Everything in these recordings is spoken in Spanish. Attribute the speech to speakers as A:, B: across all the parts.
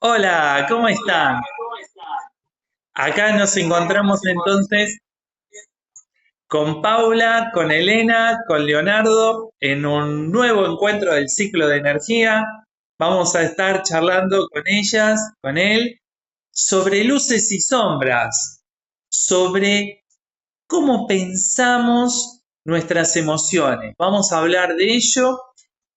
A: Hola, ¿cómo están? Acá nos encontramos entonces con Paula, con Elena, con Leonardo en un nuevo encuentro del ciclo de energía. Vamos a estar charlando con ellas, con él, sobre luces y sombras, sobre cómo pensamos nuestras emociones. Vamos a hablar de ello.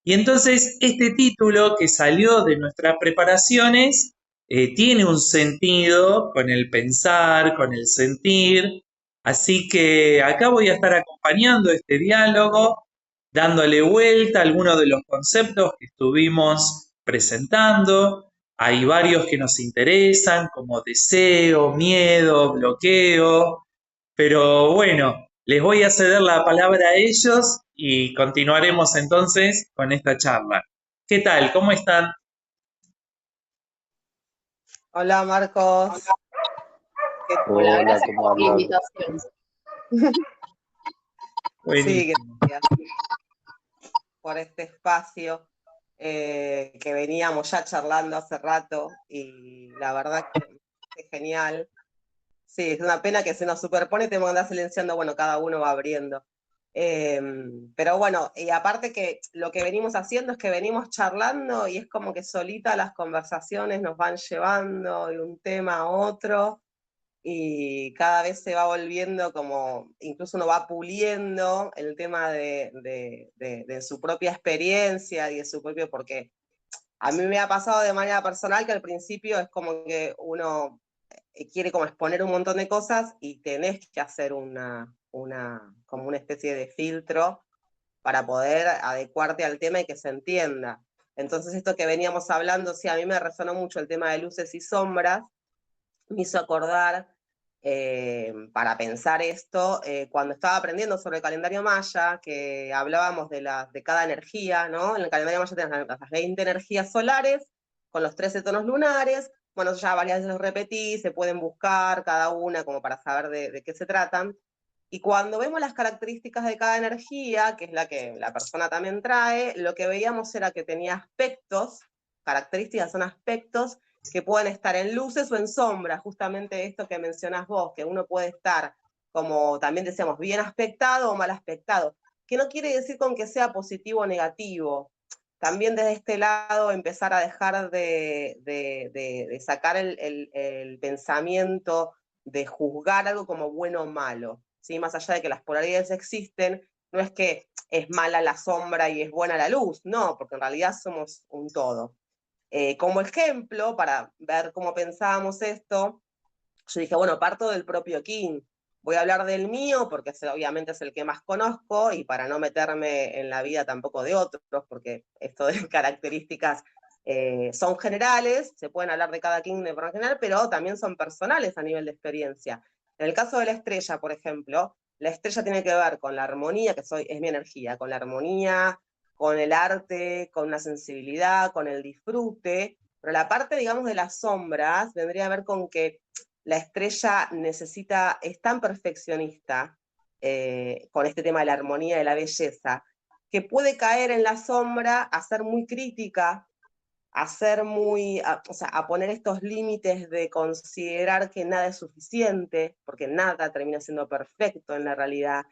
A: Y entonces este título que salió de nuestras preparaciones tiene un sentido con el pensar, con el sentir. Así que acá voy a estar acompañando este diálogo, dándole vuelta a algunos de los conceptos que estuvimos presentando. Hay varios que nos interesan, como deseo, miedo, bloqueo, pero bueno, les voy a ceder la palabra a ellos y continuaremos entonces con esta charla. ¿Qué tal? ¿Cómo están?
B: Hola Marcos, ¿qué
C: Hola,
D: Hola,
C: gracias
D: ¿cómo
C: por la
D: andan?
C: invitación.
B: Sí,
A: Buenísimo.
B: gracias por este espacio que veníamos ya charlando hace rato y la verdad que es genial. Sí, es una pena que se nos superpone y tenemos que andar silenciando, bueno, cada uno va abriendo. Eh, pero bueno, y aparte que lo que venimos haciendo es que venimos charlando y es como que solita las conversaciones nos van llevando de un tema a otro. Y cada vez se va volviendo como, incluso uno va puliendo el tema de su propia experiencia y de su propio, porque a mí me ha pasado de manera personal que al principio es como que uno quiere como exponer un montón de cosas y tenés que hacer como una especie de filtro para poder adecuarte al tema y que se entienda. Entonces esto que veníamos hablando, sí, a mí me resonó mucho el tema de luces y sombras, me hizo acordar para pensar esto, cuando estaba aprendiendo sobre el calendario maya, que hablábamos de cada energía, ¿no? En el calendario maya tenemos las 20 energías solares, con los 13 tonos lunares, bueno, ya varias veces los repetí, se pueden buscar cada una como para saber de qué se tratan. Y cuando vemos las características de cada energía, que es la que la persona también trae, lo que veíamos era que tenía aspectos, características son aspectos que pueden estar en luces o en sombras, justamente esto que mencionás vos, que uno puede estar, como también decíamos, bien aspectado o mal aspectado, que no quiere decir con que sea positivo o negativo. También desde este lado empezar a dejar de sacar el pensamiento de juzgar algo como bueno o malo, ¿sí? Más allá de que las polaridades existen, no es que es mala la sombra y es buena la luz, no, porque en realidad somos un todo. Como ejemplo, para ver cómo pensábamos esto, yo dije, bueno, parto del propio King. Voy a hablar del mío porque obviamente es el que más conozco y para no meterme en la vida tampoco de otros, porque esto de características son generales, se pueden hablar de cada King de forma general, pero también son personales a nivel de experiencia. En el caso de la estrella, por ejemplo, la estrella tiene que ver con la armonía, es mi energía, con la armonía, con el arte, con la sensibilidad, con el disfrute, pero la parte, digamos, de las sombras vendría a ver con que la estrella es tan perfeccionista con este tema de la armonía y de la belleza, que puede caer en la sombra a ser muy crítica, o sea, a poner estos límites de considerar que nada es suficiente, porque nada termina siendo perfecto en la realidad.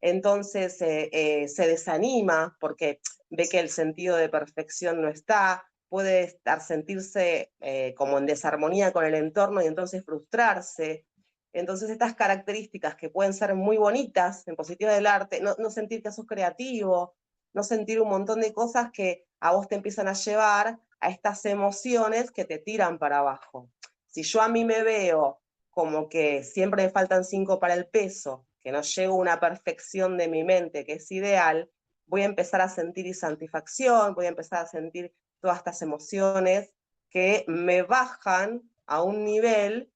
B: Entonces se desanima porque ve que el sentido de perfección no está, puede sentirse como en desarmonía con el entorno y entonces frustrarse. Entonces estas características que pueden ser muy bonitas en positivo del arte, no sentir que sos creativo, no sentir un montón de cosas que a vos te empiezan a llevar a estas emociones que te tiran para abajo. Si yo a mí me veo como que siempre me faltan 5 para el peso, que no llego a una perfección de mi mente que es ideal, voy a empezar a sentir insatisfacción, voy a empezar a sentir todas estas emociones que me bajan a un nivel,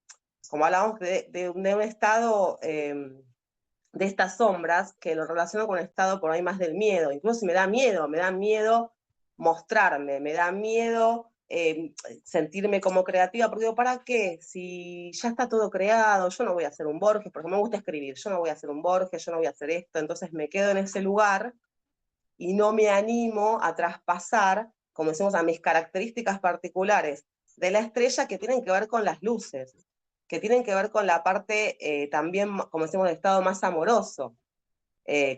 B: como hablábamos, de un estado de estas sombras, que lo relaciono con el estado por ahí más del miedo. Incluso si me da miedo mostrarme, me da miedo sentirme como creativa, porque digo, ¿para qué? Si ya está todo creado, yo no voy a hacer un Borges, porque me gusta escribir, yo no voy a hacer un Borges, yo no voy a hacer esto, entonces me quedo en ese lugar y no me animo a traspasar, como decimos, a mis características particulares, de la estrella que tienen que ver con las luces, que tienen que ver con la parte también, como decimos, de estado más amoroso.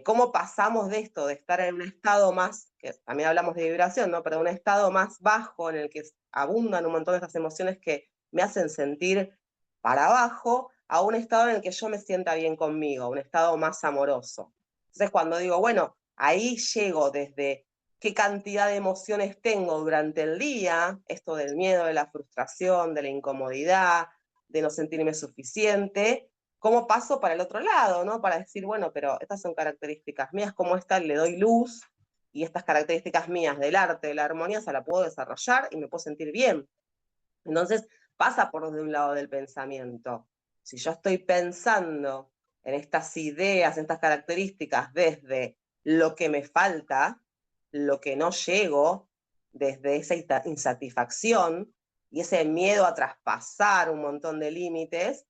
B: Cómo pasamos de esto, de estar en un estado más, que también hablamos de vibración, ¿no? Pero un estado más bajo en el que abundan un montón de esas emociones que me hacen sentir para abajo, a un estado en el que yo me sienta bien conmigo, un estado más amoroso. Entonces cuando digo, bueno, ahí llego desde qué cantidad de emociones tengo durante el día, esto del miedo, de la frustración, de la incomodidad, de no sentirme suficiente, cómo paso para el otro lado, ¿no? Para decir, bueno, pero estas son características mías, como esta le doy luz, y estas características mías del arte, de la armonía, se la puedo desarrollar y me puedo sentir bien. Entonces, pasa por de un lado del pensamiento. Si yo estoy pensando en estas ideas, en estas características, desde lo que me falta, lo que no llego, desde esa insatisfacción y ese miedo a traspasar un montón de límites,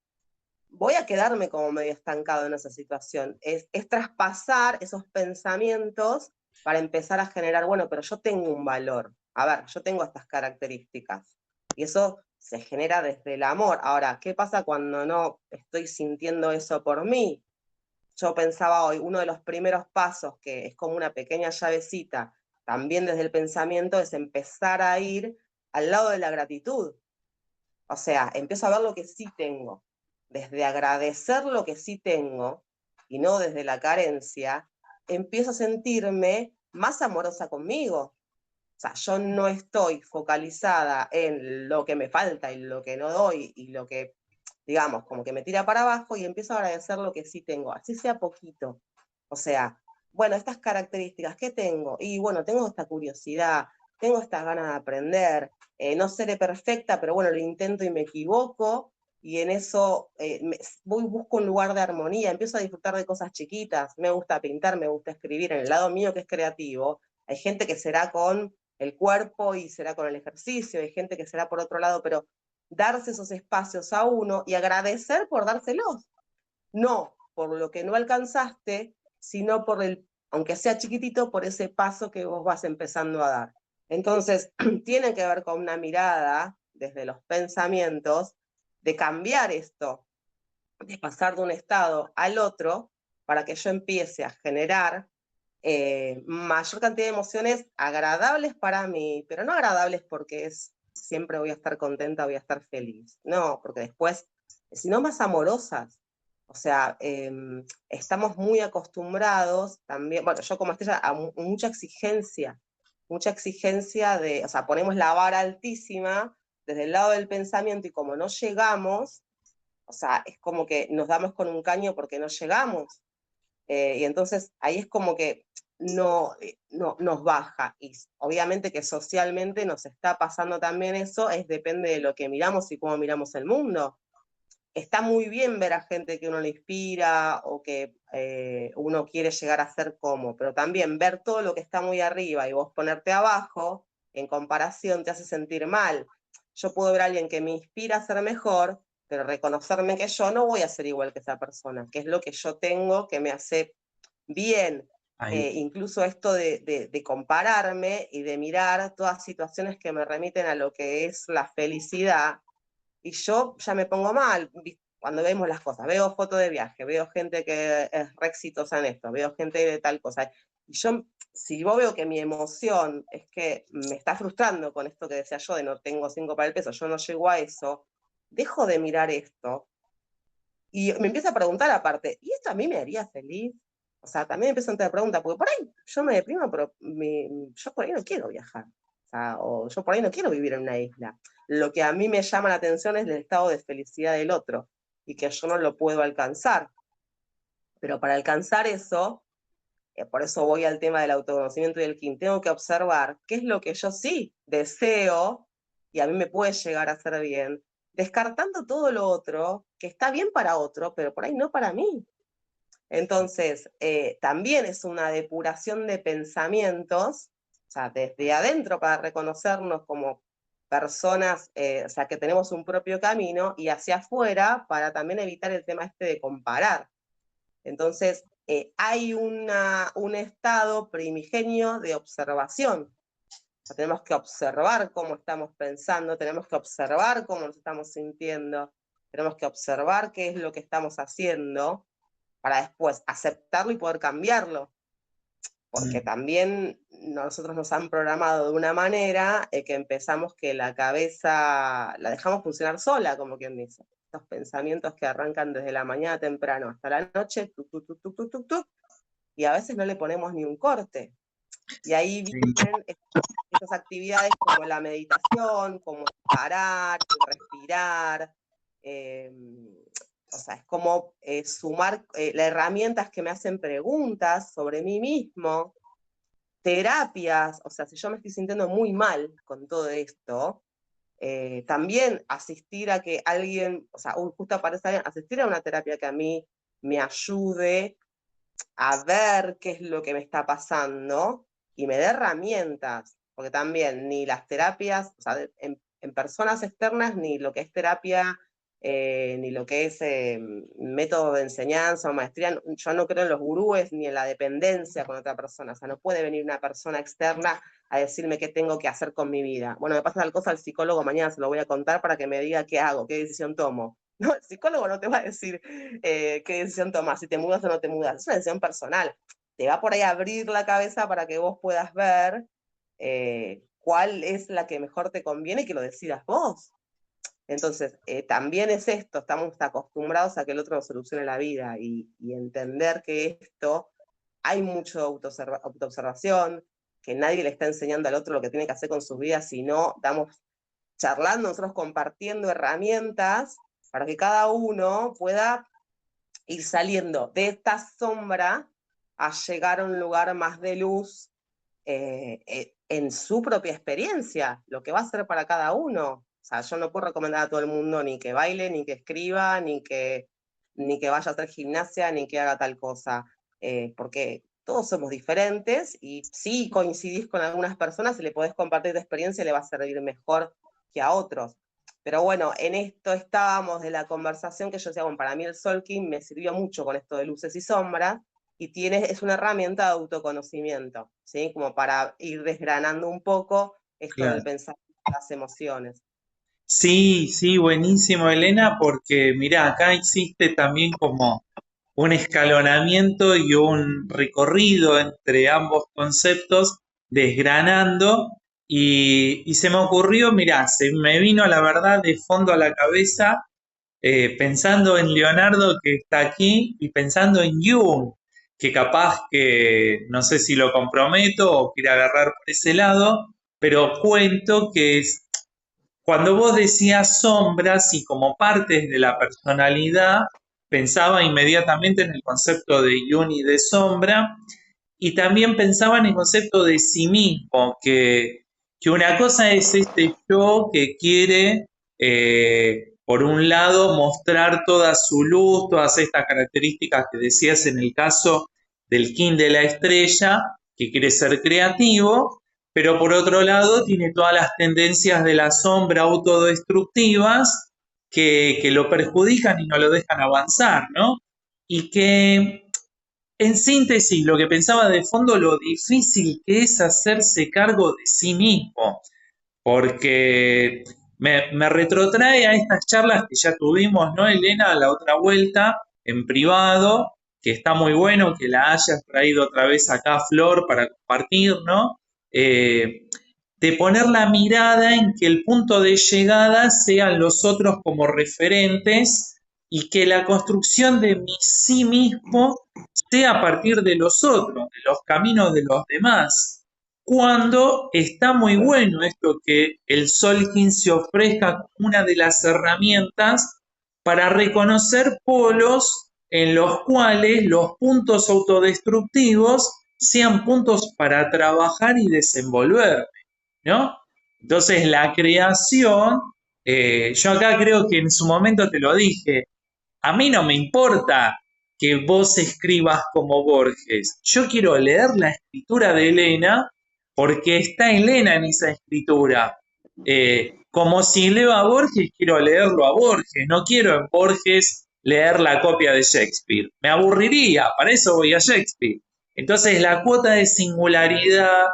B: voy a quedarme como medio estancado en esa situación. Es traspasar esos pensamientos para empezar a generar, bueno, pero yo tengo un valor. A ver, yo tengo estas características. Y eso se genera desde el amor. Ahora, ¿qué pasa cuando no estoy sintiendo eso por mí? Yo pensaba hoy, uno de los primeros pasos, que es como una pequeña llavecita, también desde el pensamiento, es empezar a ir al lado de la gratitud. O sea, empiezo a ver lo que sí tengo, desde agradecer lo que sí tengo y no desde la carencia, empiezo a sentirme más amorosa conmigo. O sea, yo no estoy focalizada en lo que me falta y lo que no doy y lo que, digamos, como que me tira para abajo, y empiezo a agradecer lo que sí tengo, así sea poquito. O sea, bueno, estas características que tengo, y bueno, tengo esta curiosidad, tengo estas ganas de aprender, no seré perfecta, pero bueno, lo intento y me equivoco, y en eso busco un lugar de armonía, empiezo a disfrutar de cosas chiquitas, me gusta pintar, me gusta escribir, en el lado mío que es creativo, hay gente que será con el cuerpo y será con el ejercicio, hay gente que será por otro lado, pero darse esos espacios a uno y agradecer por dárselos, no por lo que no alcanzaste, sino por el, aunque sea chiquitito, por ese paso que vos vas empezando a dar. Entonces, tiene que ver con una mirada desde los pensamientos de cambiar esto, de pasar de un estado al otro, para que yo empiece a generar mayor cantidad de emociones agradables para mí, pero no agradables porque siempre voy a estar contenta, voy a estar feliz. No, porque después, sino más amorosas. O sea, estamos muy acostumbrados también, bueno, yo como estrella, a mucha exigencia de, o sea, ponemos la vara altísima desde el lado del pensamiento, y como no llegamos, o sea, es como que nos damos con un caño porque no llegamos. Y entonces ahí es como que no nos baja. Y obviamente que socialmente nos está pasando también eso, depende de lo que miramos y cómo miramos el mundo. Está muy bien ver a gente que uno le inspira o que uno quiere llegar a ser como, pero también ver todo lo que está muy arriba y vos ponerte abajo, en comparación, te hace sentir mal. Yo puedo ver a alguien que me inspira a ser mejor, pero reconocerme que yo no voy a ser igual que esa persona, que es lo que yo tengo que me hace bien.
A: Ahí.
B: Incluso esto de compararme y de mirar todas situaciones que me remiten a lo que es la felicidad, y yo ya me pongo mal cuando vemos las cosas. Veo fotos de viaje, veo gente que es re exitosa en esto, veo gente de tal cosa. Y yo, si vos veo que mi emoción es que me está frustrando con esto que decía yo, de no tengo 5 para el peso, yo no llego a eso, dejo de mirar esto y me empiezo a preguntar aparte, ¿y esto a mí me haría feliz? O sea, también empiezo a entrar preguntas, porque por ahí yo me deprimo, pero yo por ahí no quiero viajar. O sea, o yo por ahí no quiero vivir en una isla. Lo que a mí me llama la atención es el estado de felicidad del otro, y que yo no lo puedo alcanzar. Pero para alcanzar eso, por eso voy al tema del autoconocimiento y del kin, tengo que observar qué es lo que yo sí deseo y a mí me puede llegar a hacer bien, descartando todo lo otro que está bien para otro, pero por ahí no para mí. Entonces, también es una depuración de pensamientos, o sea, desde adentro, para reconocernos como personas, o sea, que tenemos un propio camino, y hacia afuera para también evitar el tema este de comparar. Entonces, hay un estado primigenio de observación, Tenemos que observar cómo estamos pensando, tenemos que observar cómo nos estamos sintiendo, tenemos que observar qué es lo que estamos haciendo para después aceptarlo y poder cambiarlo. Porque también nosotros nos han programado de una manera que empezamos que la cabeza la dejamos funcionar sola, como quien dice. Estos pensamientos que arrancan desde la mañana temprano hasta la noche, tuc, tuc, tuc, tuc, tuc, tuc, tuc, y a veces no le ponemos ni un corte. Y ahí vienen estas actividades como la meditación, como parar, respirar, o sea, es como sumar las herramientas que me hacen preguntas sobre mí mismo, terapias, o sea, si yo me estoy sintiendo muy mal con todo esto, también asistir a que alguien, o sea, justo aparece alguien, asistir a una terapia que a mí me ayude a ver qué es lo que me está pasando y me dé herramientas, porque también ni las terapias, o sea, en personas externas, ni lo que es terapia, ni lo que es método de enseñanza o maestría, yo no creo en los gurúes ni en la dependencia con otra persona, o sea, no puede venir una persona externa a decirme qué tengo que hacer con mi vida. Bueno, me pasa tal cosa al psicólogo, mañana se lo voy a contar para que me diga qué hago, qué decisión tomo. No, el psicólogo no te va a decir qué decisión tomas, si te mudas o no te mudas, es una decisión personal. Te va por ahí a abrir la cabeza para que vos puedas ver cuál es la que mejor te conviene y que lo decidas vos. Entonces, también es esto, estamos acostumbrados a que el otro nos solucione la vida y entender que esto, hay mucho autoobservación, que nadie le está enseñando al otro lo que tiene que hacer con sus vidas, sino estamos charlando, nosotros compartiendo herramientas para que cada uno pueda ir saliendo de esta sombra a llegar a un lugar más de luz en su propia experiencia, lo que va a ser para cada uno. O sea, yo no puedo recomendar a todo el mundo ni que baile, ni que escriba, ni que vaya a hacer gimnasia, ni que haga tal cosa, porque todos somos diferentes y si coincidís con algunas personas y le podés compartir tu experiencia, le va a servir mejor que a otros. Pero bueno, en esto estábamos de la conversación que yo decía, bueno, para mí el Solking me sirvió mucho con esto de luces y sombras, y es una herramienta de autoconocimiento, ¿sí? Como para ir desgranando un poco esto del
A: Claro.
B: pensamiento y las emociones.
A: Sí, sí, buenísimo, Elena, porque mira, acá existe también como un escalonamiento y un recorrido entre ambos conceptos, desgranando, y se me ocurrió, mira, se me vino la verdad de fondo a la cabeza, pensando en Leonardo que está aquí y pensando en Jung, que capaz que no sé si lo comprometo o quiere agarrar por ese lado, pero cuento que cuando vos decías sombras y como partes de la personalidad, pensaba inmediatamente en el concepto de Jung y de sombra, y también pensaba en el concepto de sí mismo, que una cosa es este yo que quiere, por un lado, mostrar toda su luz, todas estas características que decías en el caso del King de la estrella, que quiere ser creativo, pero por otro lado tiene todas las tendencias de la sombra autodestructivas que lo perjudican y no lo dejan avanzar, ¿no? Y que en síntesis, lo que pensaba de fondo, lo difícil que es hacerse cargo de sí mismo, porque me retrotrae a estas charlas que ya tuvimos, ¿no, Elena? La otra vuelta, en privado, que está muy bueno que la hayas traído otra vez acá, Flor, para compartir, ¿no? De poner la mirada en que el punto de llegada sean los otros como referentes y que la construcción de mi sí mismo sea a partir de los otros, de los caminos de los demás. Cuando está muy bueno esto que el Solkin se ofrezca como una de las herramientas para reconocer polos en los cuales los puntos autodestructivos sean puntos para trabajar y desenvolver, ¿no? Entonces la creación, yo acá creo que en su momento te lo dije, a mí no me importa que vos escribas como Borges, yo quiero leer la escritura de Elena porque está Elena en esa escritura. Como si leo a Borges, quiero leerlo a Borges, no quiero en Borges leer la copia de Shakespeare, me aburriría, para eso voy a Shakespeare. Entonces la cuota de singularidad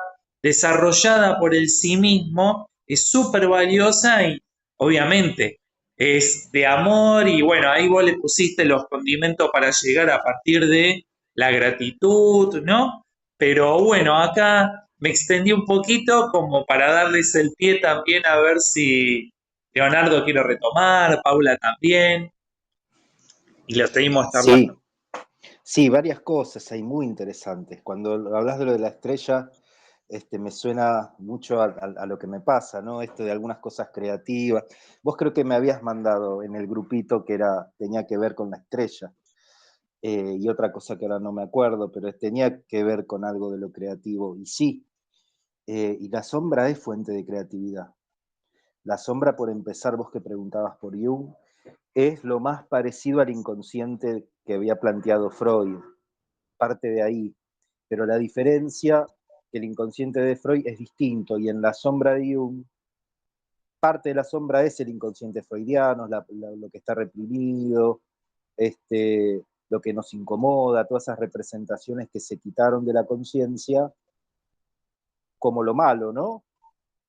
A: desarrollada por el sí mismo es súper valiosa y obviamente es de amor y bueno, ahí vos le pusiste los condimentos para llegar a partir de la gratitud, ¿no? Pero bueno, acá me extendí un poquito como para darles el pie también a ver si Leonardo quiere retomar, Paula también, y lo seguimos
C: Sí,
A: charlando.
C: sí, varias cosas hay muy interesantes. Cuando hablas de lo de la estrella, me suena mucho a lo que me pasa, ¿no? Esto de algunas cosas creativas. Vos creo que me habías mandado en el grupito que tenía que ver con la estrella. Y otra cosa que ahora no me acuerdo, pero tenía que ver con algo de lo creativo. Y sí, y la sombra es fuente de creatividad. La sombra, por empezar, vos que preguntabas por Jung, es lo más parecido al inconsciente que había planteado Freud, parte de ahí. Pero la diferencia, que el inconsciente de Freud es distinto, y en la sombra de Jung, parte de la sombra es el inconsciente freudiano, lo que está reprimido, lo que nos incomoda, todas esas representaciones que se quitaron de la conciencia como lo malo, ¿no?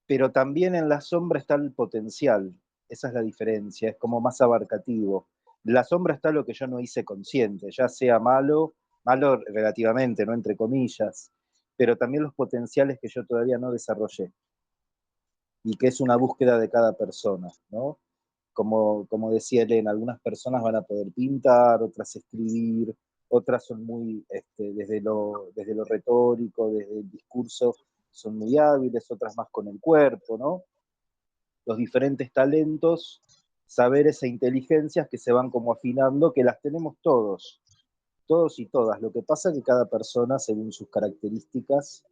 C: Pero también en la sombra está el potencial, esa es la diferencia, es como más abarcativo. En la sombra está lo que yo no hice consciente, ya sea malo, malo relativamente, no entre comillas, pero también los potenciales que yo todavía no desarrollé y que es una búsqueda de cada persona, ¿no? Como decía Elena, algunas personas van a poder pintar, otras escribir, otras son muy, desde lo retórico, desde el discurso, son muy hábiles, otras más con el cuerpo, ¿no? Los diferentes talentos, saberes e inteligencias que se van como afinando, que las tenemos todos y todas. Lo que pasa es que cada persona, según sus características,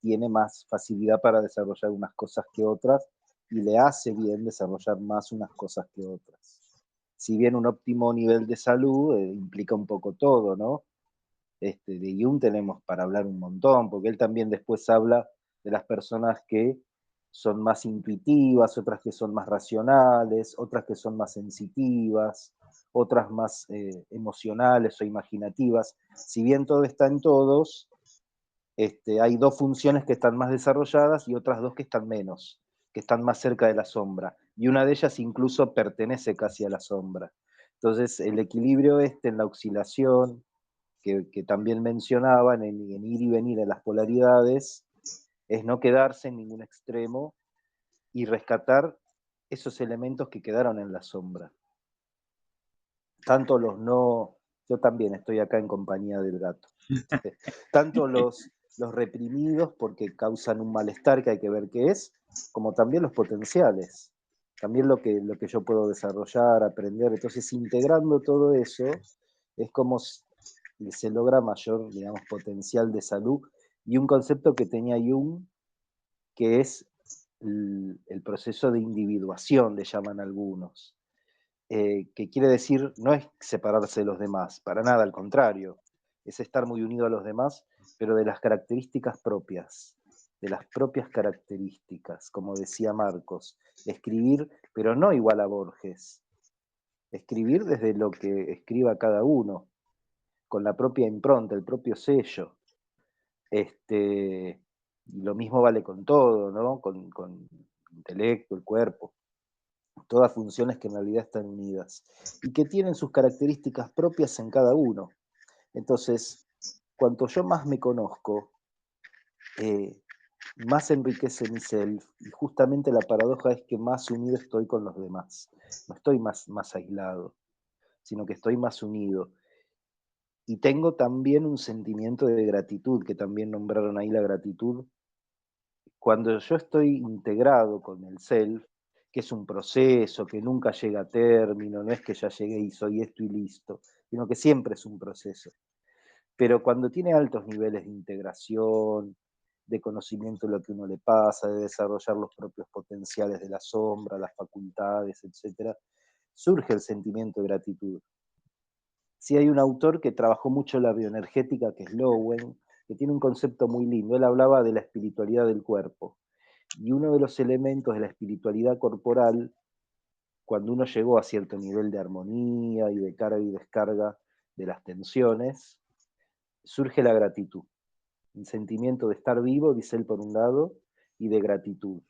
C: tiene más facilidad para desarrollar unas cosas que otras y le hace bien desarrollar más unas cosas que otras. Si bien un óptimo nivel de salud implica un poco todo, ¿no? De Jung tenemos para hablar un montón, porque él también después habla de las personas que son más intuitivas, otras que son más racionales, otras que son más sensitivas, otras más emocionales o imaginativas. Si bien todo está en todos, hay dos funciones que están más desarrolladas y otras dos que están menos, que están más cerca de la sombra. Y una de ellas incluso pertenece casi a la sombra. Entonces, el equilibrio en la oscilación, que también mencionaban, en ir y venir de las polaridades, es no quedarse en ningún extremo y rescatar esos elementos que quedaron en la sombra. Tanto los no, yo también estoy acá en compañía del gato, tanto los reprimidos porque causan un malestar que hay que ver qué es, como también los potenciales, también lo que yo puedo desarrollar, aprender. Entonces, integrando todo eso, es como se logra mayor, digamos, potencial de salud. Y un concepto que tenía Jung, que es el proceso de individuación, le llaman algunos, que quiere decir, no es separarse de los demás, para nada, al contrario, es estar muy unido a los demás, pero de las características propias, de las propias características, como decía Marcos, escribir, pero no igual a Borges, escribir desde lo que escriba cada uno, con la propia impronta, el propio sello. Y lo mismo vale con todo, ¿no? Con intelecto, el cuerpo, todas funciones que en realidad están unidas y que tienen sus características propias en cada uno. Entonces, cuanto yo más me conozco, más enriquece mi self, y justamente la paradoja es que más unido estoy con los demás. No estoy más aislado, sino que estoy más unido. Y tengo también un sentimiento de gratitud, que también nombraron ahí la gratitud. Cuando yo estoy integrado con el self, que es un proceso, que nunca llega a término, no es que ya llegué y soy esto y listo, sino que siempre es un proceso. Pero cuando tiene altos niveles de integración, de conocimiento de lo que uno le pasa, de desarrollar los propios potenciales de la sombra, las facultades, etc., surge el sentimiento de gratitud. Sí, hay un autor que trabajó mucho la bioenergética, que es Lowen, que tiene un concepto muy lindo. Él hablaba de la espiritualidad del cuerpo. Y uno de los elementos de la espiritualidad corporal, cuando uno llegó a cierto nivel de armonía y de carga y descarga de las tensiones, surge la gratitud. el sentimiento de estar vivo, dice él, por un lado, y de gratitud.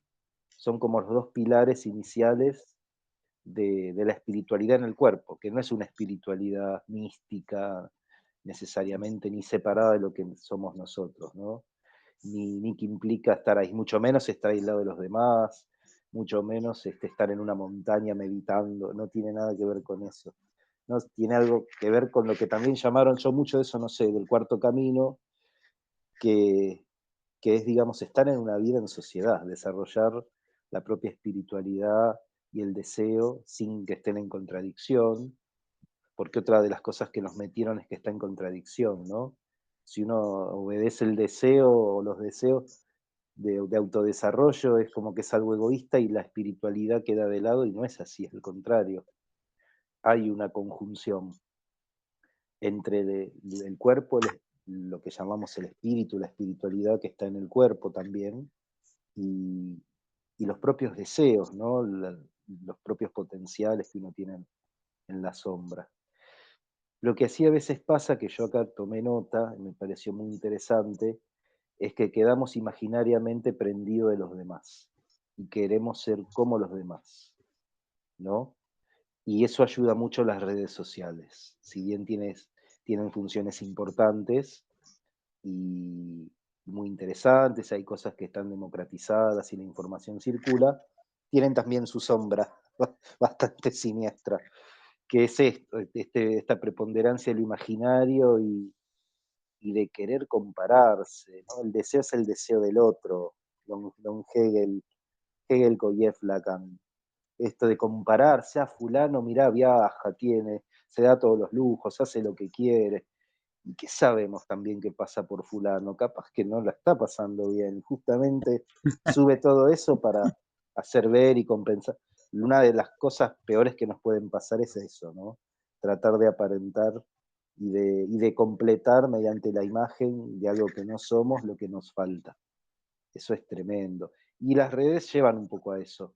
C: Son como los dos pilares iniciales de la espiritualidad en el cuerpo, que no es una espiritualidad mística necesariamente, ni separada de lo que somos nosotros, ¿no? Ni que implica estar ahí, mucho menos estar aislado de los demás, mucho menos estar en una montaña meditando, no tiene nada que ver con eso. ¿No? Tiene algo que ver con lo que también llamaron, yo mucho de eso no sé, del cuarto camino, que, que es, digamos, estar en una vida en sociedad, desarrollar la propia espiritualidad y el deseo sin que estén en contradicción, porque otra de las cosas que nos metieron es que está en contradicción, ¿no? Si uno obedece el deseo o los deseos de autodesarrollo, es como que es algo egoísta y la espiritualidad queda de lado y no es así, es el contrario. Hay una conjunción entre el cuerpo, lo que llamamos el espíritu, la espiritualidad que está en el cuerpo también, y, y los propios deseos, ¿no? Los propios potenciales que uno tiene en la sombra. Lo que sí a veces pasa, que yo acá tomé nota, y me pareció muy interesante, es que quedamos imaginariamente prendidos de los demás y queremos ser como los demás, ¿no? Y eso ayuda mucho las redes sociales. Si bien tienen funciones importantes y muy interesantes, hay cosas que están democratizadas y la información circula, tienen también su sombra bastante siniestra, que es esto, esta preponderancia de lo imaginario y de querer compararse, ¿no? El deseo es el deseo del otro, don Hegel, Koyev, Lacan. Esto de compararse a fulano, mirá, viaja, se da todos los lujos, hace lo que quiere. ¿Y qué sabemos también que pasa por fulano? Capaz que no la está pasando bien. Justamente sube todo eso para hacer ver y compensar. Una de las cosas peores que nos pueden pasar es eso, ¿no? Tratar de aparentar y de completar mediante la imagen de algo que no somos lo que nos falta. Eso es tremendo. Y las redes llevan un poco a eso.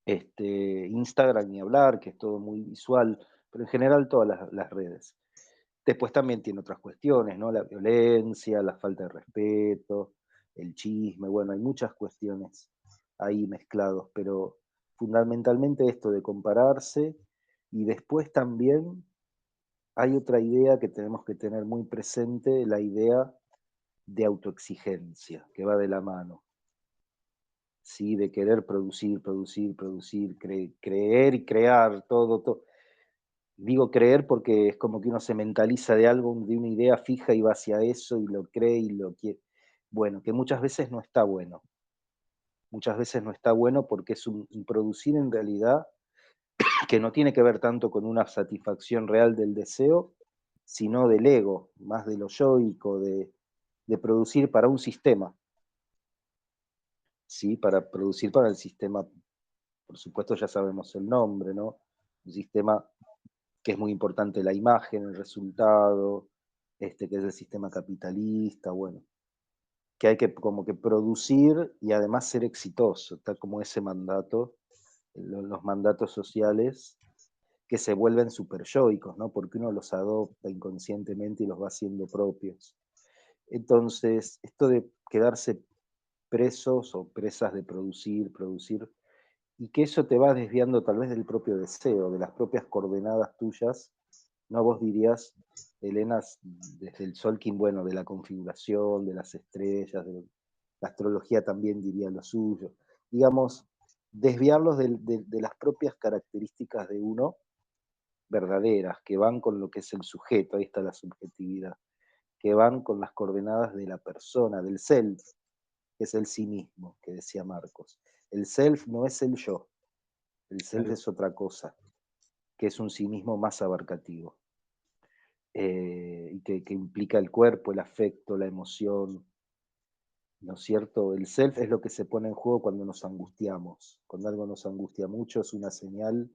C: Instagram ni hablar, que es todo muy visual, pero en general todas las redes. Después también tiene otras cuestiones, ¿no? La violencia, la falta de respeto, el chisme, bueno, hay muchas cuestiones ahí mezclados, pero fundamentalmente esto de compararse y después también hay otra idea que tenemos que tener muy presente, la idea de autoexigencia, que va de la mano, ¿sí? De querer producir, producir, producir, creer y crear, todo. Digo creer porque es como que uno se mentaliza de algo, de una idea fija y va hacia eso y lo cree y lo quiere. Bueno, que muchas veces no está bueno. Muchas veces no está bueno porque es un producir en realidad que no tiene que ver tanto con una satisfacción real del deseo, sino del ego, más de lo yoico, de producir para un sistema, ¿sí? Para producir para el sistema, por supuesto ya sabemos el nombre, ¿no? Un sistema que es muy importante la imagen, el resultado, que es el sistema capitalista, bueno, que hay que como que producir y además ser exitoso, está como ese mandato, los mandatos sociales que se vuelven superyoicos, ¿no? Porque uno los adopta inconscientemente y los va haciendo propios. Entonces, esto de quedarse presos o presas de producir, y que eso te va desviando tal vez del propio deseo, de las propias coordenadas tuyas. No, vos dirías, Elena, desde el Solkin, bueno, de la configuración, de las estrellas, la astrología también diría lo suyo. Digamos, desviarlos de las propias características de uno verdaderas, que van con lo que es el sujeto, ahí está la subjetividad, que van con las coordenadas de la persona, del self, que es el sí mismo, que decía Marcos. El self no es el yo, el self
A: Claro.
C: es otra cosa, que es un sí mismo más abarcativo. Y que implica el cuerpo, el afecto, la emoción, ¿no es cierto? El self es lo que se pone en juego cuando nos angustiamos. Cuando algo nos angustia mucho es una señal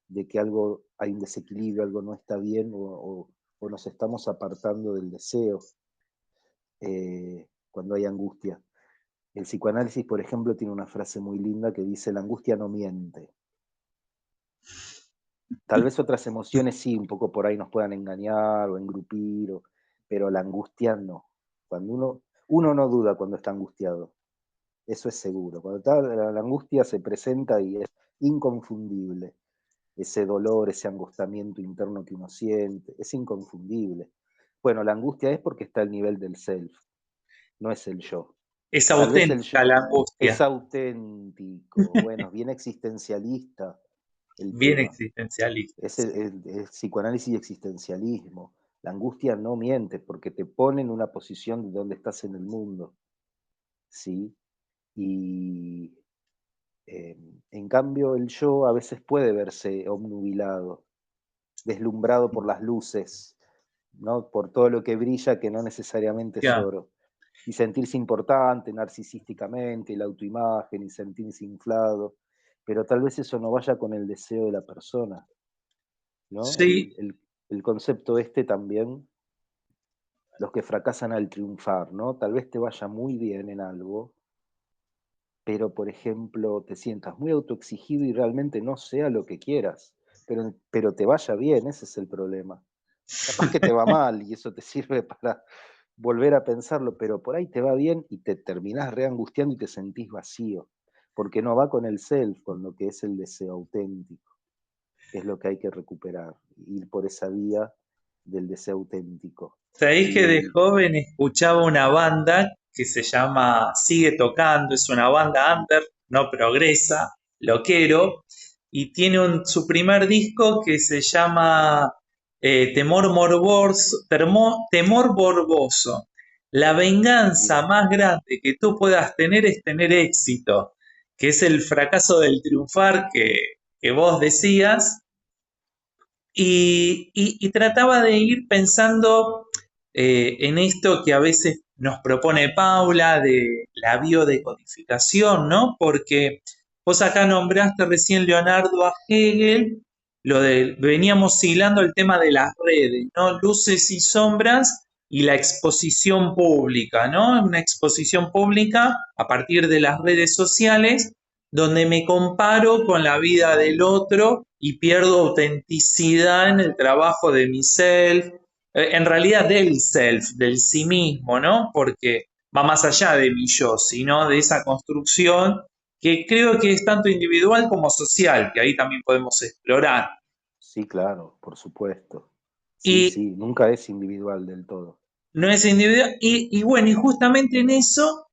C: de que algo hay un desequilibrio, algo no está bien o nos estamos apartando del deseo cuando hay angustia. El psicoanálisis, por ejemplo, tiene una frase muy linda que dice, la angustia no miente. Tal vez otras emociones sí, un poco por ahí nos puedan engañar o engrupir, pero la angustia no. Cuando uno no duda cuando está angustiado, eso es seguro. Cuando está, la angustia se presenta y es inconfundible. Ese dolor, ese angustiamiento interno que uno siente, es inconfundible. Bueno, la angustia es porque está al nivel del self, no es el yo.
A: Es
C: Tal vez el yo
A: auténtica la
C: es
A: angustia,
C: auténtico, bueno, es bien existencialista el
A: bien
C: tema.
A: existencialista.
C: Es
A: Sí.
C: el psicoanálisis y existencialismo. La angustia no miente porque te pone en una posición de donde estás en el mundo, ¿sí? Y en cambio el yo a veces puede verse obnubilado, deslumbrado por las luces, ¿no? Por todo lo que brilla que no necesariamente es
A: Ya.
C: oro. Y sentirse importante narcisísticamente, la autoimagen y sentirse inflado, pero tal vez eso no vaya con el deseo de la persona, ¿no?
A: Sí,
C: El concepto este también, los que fracasan al triunfar, ¿no? Tal vez te vaya muy bien en algo, pero por ejemplo te sientas muy autoexigido y realmente no sea lo que quieras, pero te vaya bien, ese es el problema. Capaz que te va mal y eso te sirve para volver a pensarlo, pero por ahí te va bien y te terminás reangustiando y te sentís vacío, porque no va con el self, con lo que es el deseo auténtico, que es lo que hay que recuperar, ir por esa vía del deseo auténtico.
A: sabéis que de
C: Y
A: joven escuchaba una banda que se llama Sigue Tocando, es una banda under, no progresa, loquero, y tiene su primer disco que se llama Temor Morboso. La venganza
C: mira,
A: más grande que tú puedas tener es tener éxito, que es el fracaso del triunfar que vos decías, y trataba de ir pensando en esto que a veces nos propone Paula de la biodecodificación, ¿no? Porque vos acá nombraste recién, Leonardo, a Hegel, veníamos hilando el tema de las redes, ¿no? Luces y sombras y la exposición pública, ¿no? Una exposición pública a partir de las redes sociales donde me comparo con la vida del otro y pierdo autenticidad en el trabajo de mi self, en realidad del self, del sí mismo, ¿no? Porque va más allá de mi yo, sino de esa construcción que creo que es tanto individual como social, que ahí también podemos explorar.
C: sí, claro, por supuesto. Sí,
A: Y
C: sí, nunca es individual del todo.
A: no es individual, y bueno, y justamente en eso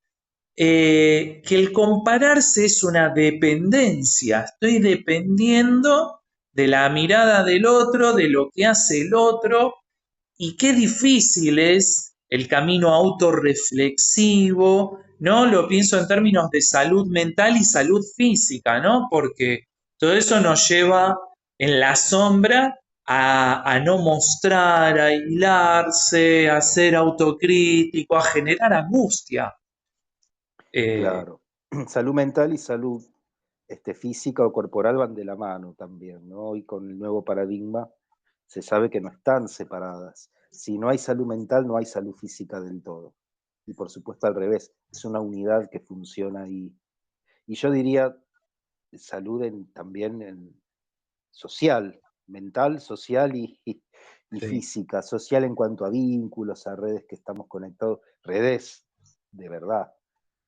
A: que el compararse es una dependencia. Estoy dependiendo de la mirada del otro, de lo que hace el otro, y qué difícil es el camino autorreflexivo, ¿no? Lo pienso en términos de salud mental y salud física, ¿no? Porque todo eso nos lleva en la sombra a no mostrar, a aislarse, a ser autocrítico, a generar angustia. Eh,
C: Claro. Salud mental y salud física o corporal van de la mano también, ¿no? Y con el nuevo paradigma se sabe que no están separadas. Si no hay salud mental, no hay salud física del todo. Y por supuesto al revés, es una unidad que funciona ahí. Y yo diría salud también en social, mental, social y
A: sí.
C: física. Social en cuanto a vínculos, a redes que estamos conectados, redes de verdad.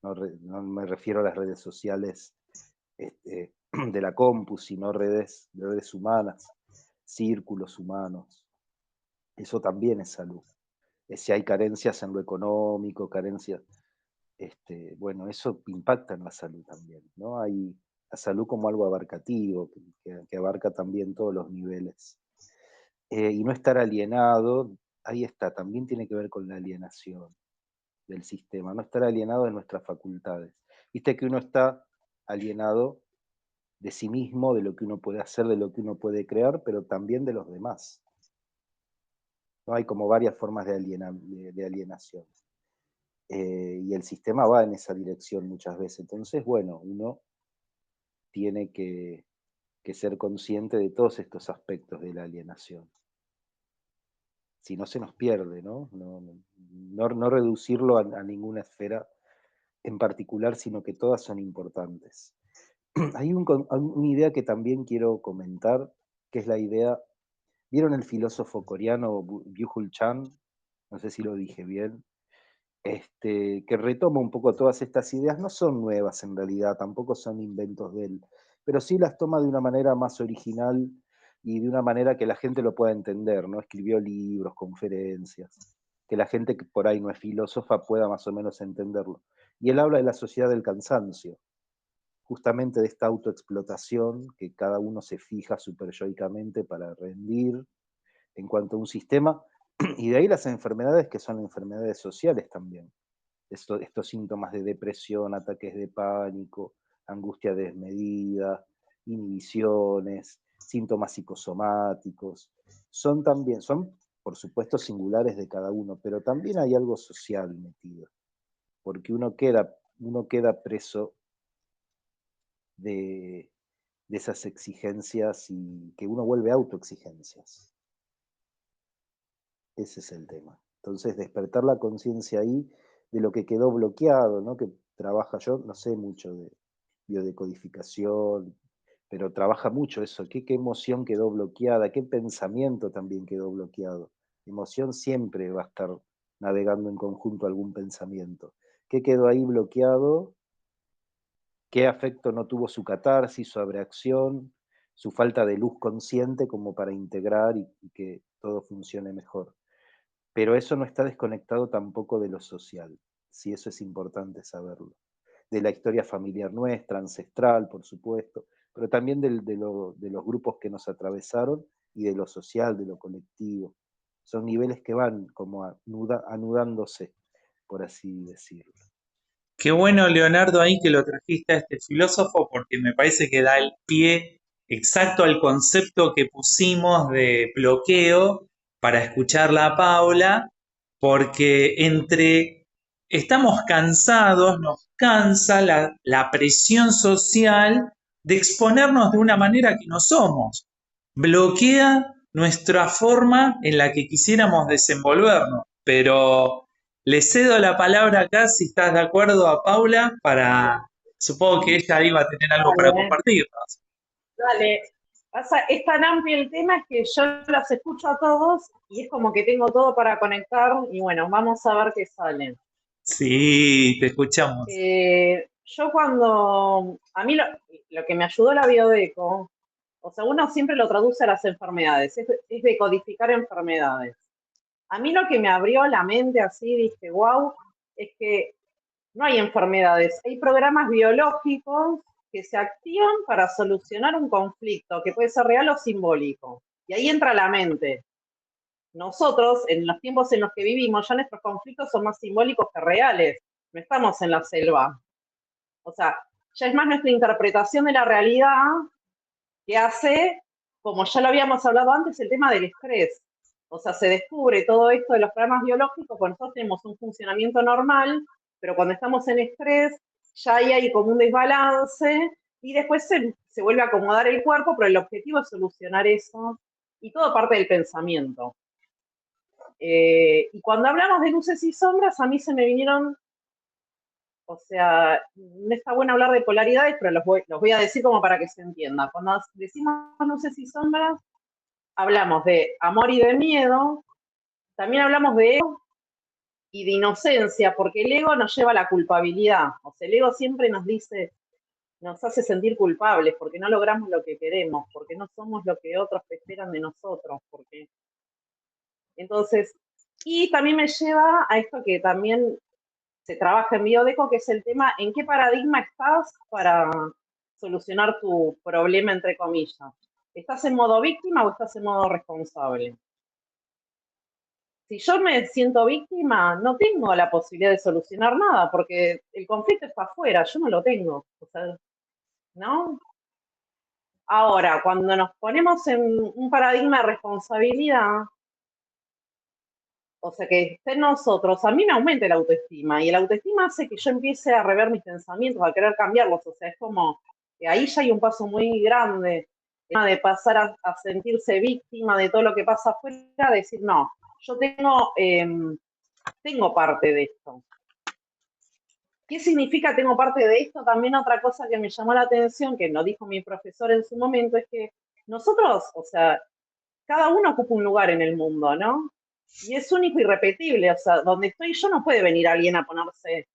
C: No me refiero a las redes sociales de la compu, sino redes humanas, círculos humanos. Eso también es salud. Si hay carencias en lo económico, carencias, bueno, eso impacta en la salud también, ¿no? Hay la salud como algo abarcativo, que abarca también todos los niveles. Y no estar alienado, ahí está, también tiene que ver con la alienación del sistema, no estar alienado de nuestras facultades. Viste que uno está alienado de sí mismo, de lo que uno puede hacer, de lo que uno puede crear, pero también de los demás. ¿No? Hay como varias formas de alienación. Y el sistema va en esa dirección muchas veces. Entonces, bueno, uno tiene que ser consciente de todos estos aspectos de la alienación. Si no se nos pierde, ¿no? No reducirlo a ninguna esfera en particular, sino que todas son importantes. Hay una idea que también quiero comentar, que es la idea. ¿Vieron el filósofo coreano Byung-Chul Chan? No sé si lo dije bien. que retoma un poco todas estas ideas, no son nuevas en realidad, tampoco son inventos de él, pero sí las toma de una manera más original y de una manera que la gente lo pueda entender, ¿no? Escribió libros, conferencias, que la gente que por ahí no es filósofa pueda más o menos entenderlo. Y él habla de la sociedad del cansancio, justamente de esta autoexplotación que cada uno se fija superyoicamente para rendir en cuanto a un sistema, y de ahí las enfermedades que son enfermedades sociales también. Estos síntomas de depresión, ataques de pánico, angustia desmedida, inhibiciones, síntomas psicosomáticos, son también, son por supuesto singulares de cada uno, pero también hay algo social metido, porque uno queda preso de, de esas exigencias y que uno vuelve autoexigencias. Ese es el tema. Entonces, despertar la conciencia ahí de lo que quedó bloqueado, ¿no? Que trabaja, yo no sé mucho de biodecodificación, pero trabaja mucho eso, qué emoción quedó bloqueada, qué pensamiento también quedó bloqueado. Emoción siempre va a estar navegando en conjunto algún pensamiento. ¿Qué quedó ahí bloqueado? ¿Qué afecto no tuvo su catarsis, su abreacción, su falta de luz consciente como para integrar y que todo funcione mejor? Pero eso no está desconectado tampoco de lo social, si eso es importante saberlo. De la historia familiar nuestra, ancestral, por supuesto, pero también de los grupos que nos atravesaron y de lo social, de lo colectivo. Son niveles que van como anudándose, por así decirlo.
A: Qué bueno, Leonardo, ahí que lo trajiste a este filósofo, porque me parece que da el pie exacto al concepto que pusimos de bloqueo para escucharla a Paula, porque entre estamos cansados, nos cansa la presión social de exponernos de una manera que no somos. Bloquea nuestra forma en la que quisiéramos desenvolvernos, pero le cedo la palabra acá, si estás de acuerdo, a Paula, supongo que ella iba a tener algo para
D: Dale,
A: compartirnos.
D: dale. Es tan amplio el tema que yo los escucho a todos y es como que tengo todo para conectar y bueno, vamos a ver qué sale.
A: Sí, te escuchamos.
D: Yo a mí lo que me ayudó la biodeco, o sea, uno siempre lo traduce a las enfermedades, es decodificar enfermedades. A mí lo que me abrió la mente así, dije, wow, es que no hay enfermedades, hay programas biológicos que se activan para solucionar un conflicto que puede ser real o simbólico. Y ahí entra la mente. Nosotros, en los tiempos en los que vivimos, ya nuestros conflictos son más simbólicos que reales. No estamos en la selva. O sea, ya es más nuestra interpretación de la realidad que hace, como ya lo habíamos hablado antes, el tema del estrés. O sea, se descubre todo esto de los programas biológicos, cuando nosotros tenemos un funcionamiento normal, pero cuando estamos en estrés, ya ahí hay como un desbalance y después se vuelve a acomodar el cuerpo, pero el objetivo es solucionar eso y todo parte del pensamiento. Y cuando hablamos de luces y sombras, a mí se me vinieron, o sea, no está bueno hablar de polaridades, pero los voy a decir como para que se entienda. Cuando decimos luces y sombras, hablamos de amor y de miedo, también hablamos de ego y de inocencia, porque el ego nos lleva a la culpabilidad. O sea, el ego siempre nos dice, nos hace sentir culpables porque no logramos lo que queremos, porque no somos lo que otros esperan de nosotros, porque entonces, y también me lleva a esto que también se trabaja en Biodeco, que es el tema en qué paradigma estás para solucionar tu problema, entre comillas. ¿Estás en modo víctima o estás en modo responsable? Si yo me siento víctima, no tengo la posibilidad de solucionar nada, porque el conflicto está afuera, yo no lo tengo. O sea, ¿no? Ahora, cuando nos ponemos en un paradigma de responsabilidad, o sea, que esté en nosotros, a mí me aumenta la autoestima, y la autoestima hace que yo empiece a rever mis pensamientos, a querer cambiarlos, o sea, es como, que ahí ya hay un paso muy grande, de pasar a sentirse víctima de todo lo que pasa afuera, decir, no, yo tengo parte de esto. ¿Qué significa tengo parte de esto? También otra cosa que me llamó la atención, que nos dijo mi profesor en su momento, es que nosotros, o sea, cada uno ocupa un lugar en el mundo, ¿no? Y es único y repetible, o sea, donde estoy yo no puede venir alguien a ponerse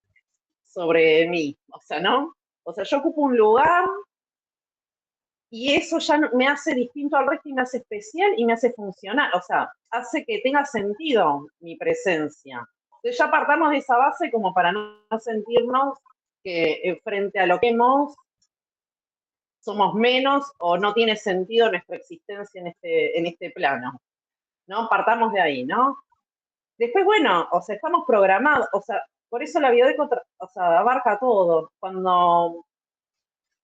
D: sobre mí, o sea, ¿no? O sea, yo ocupo un lugar y eso ya me hace distinto al resto y me hace especial y me hace funcionar, o sea, hace que tenga sentido mi presencia. Entonces ya partamos de esa base como para no sentirnos que frente a lo que hemos somos menos o no tiene sentido nuestra existencia en este plano, ¿no? Partamos de ahí, ¿no? Después, bueno, o sea, estamos programados, o sea, por eso la biodeco, o sea, abarca todo. Cuando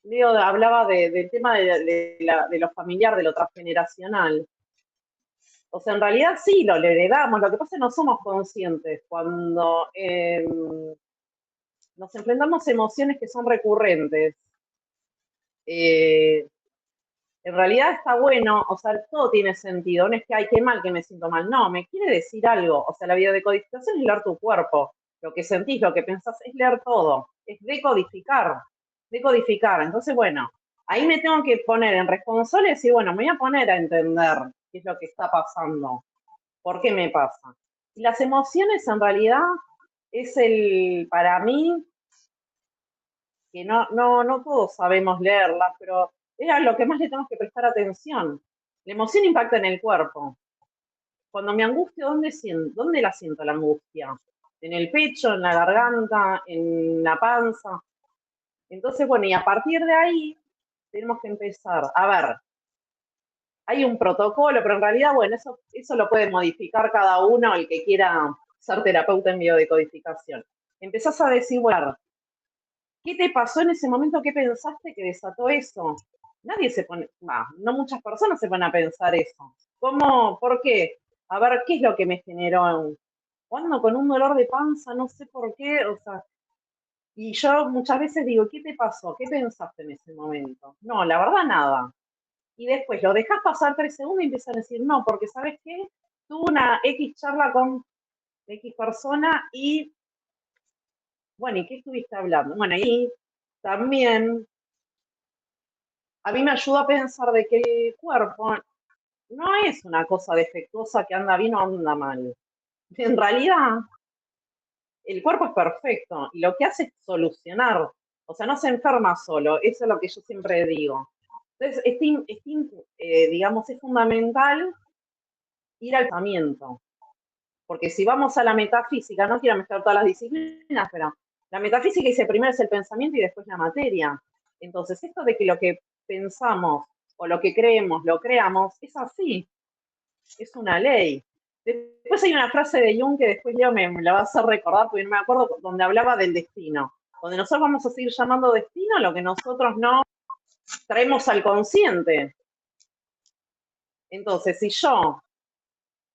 D: Leo hablaba del tema de lo familiar, de lo transgeneracional, o sea, en realidad sí, lo heredamos, lo que pasa es que no somos conscientes cuando nos enfrentamos a emociones que son recurrentes. Eh, en realidad está bueno, o sea, todo tiene sentido, no es que, ay, qué mal que me siento mal, no, me quiere decir algo, o sea, la biodecodificación es leer tu cuerpo, lo que sentís, lo que pensás, es leer todo, es decodificar, entonces, bueno, ahí me tengo que poner en responsable y decir, bueno, me voy a poner a entender qué es lo que está pasando, por qué me pasa. Y las emociones en realidad es para mí, que no todos sabemos leerlas, pero es a lo que más le tenemos que prestar atención. La emoción impacta en el cuerpo. Cuando me angustio, ¿dónde la siento la angustia? ¿En el pecho, en la garganta, en la panza? Entonces, bueno, y a partir de ahí tenemos que empezar. A ver, hay un protocolo, pero en realidad, bueno, eso lo puede modificar cada uno, el que quiera ser terapeuta en biodecodificación. Empezás a decir, bueno, ¿qué te pasó en ese momento? ¿Qué pensaste que desató eso? Nadie se pone, no muchas personas se van a pensar eso. ¿Cómo? ¿Por qué? A ver, ¿qué es lo que me generó? Cuando con un dolor de panza, no sé por qué, o sea, y yo muchas veces digo, ¿qué te pasó? ¿Qué pensaste en ese momento? No, la verdad nada. Y después lo dejas pasar 3 segundos y empiezan a decir, no, porque ¿sabes qué? Tuve una X charla con X persona y, bueno, ¿y qué estuviste hablando? Bueno, y también a mí me ayuda a pensar de que el cuerpo no es una cosa defectuosa que anda bien o anda mal. En realidad, el cuerpo es perfecto y lo que hace es solucionar. O sea, no se enferma solo, eso es lo que yo siempre digo. Entonces, digamos, es fundamental ir al tratamiento. Porque si vamos a la metafísica, no quiero mezclar todas las disciplinas, pero la metafísica dice primero es el pensamiento y después la materia. Entonces, esto de que lo que pensamos o lo que creemos, lo creamos, es así, es una ley. Después hay una frase de Jung que después Leo me la va a hacer recordar, porque no me acuerdo, donde hablaba del destino. Donde nosotros vamos a seguir llamando destino lo que nosotros no traemos al consciente. Entonces,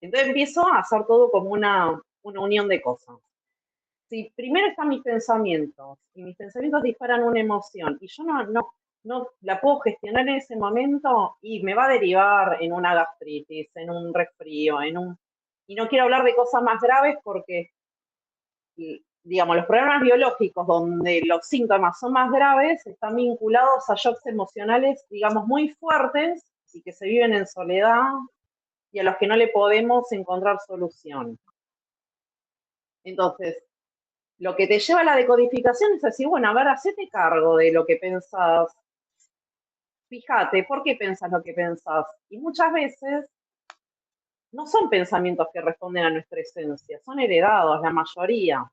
D: entonces empiezo a hacer todo como una unión de cosas. Si primero están mis pensamientos y mis pensamientos disparan una emoción y yo no la puedo gestionar en ese momento y me va a derivar en una gastritis, en un resfrío, y no quiero hablar de cosas más graves porque, digamos, los problemas biológicos donde los síntomas son más graves están vinculados a shocks emocionales, digamos, muy fuertes y que se viven en soledad y a los que no le podemos encontrar solución. Entonces, lo que te lleva a la decodificación es decir, bueno, a ver, hacete cargo de lo que pensás. Fíjate, ¿por qué pensás lo que pensás? Y muchas veces no son pensamientos que responden a nuestra esencia, son heredados, la mayoría.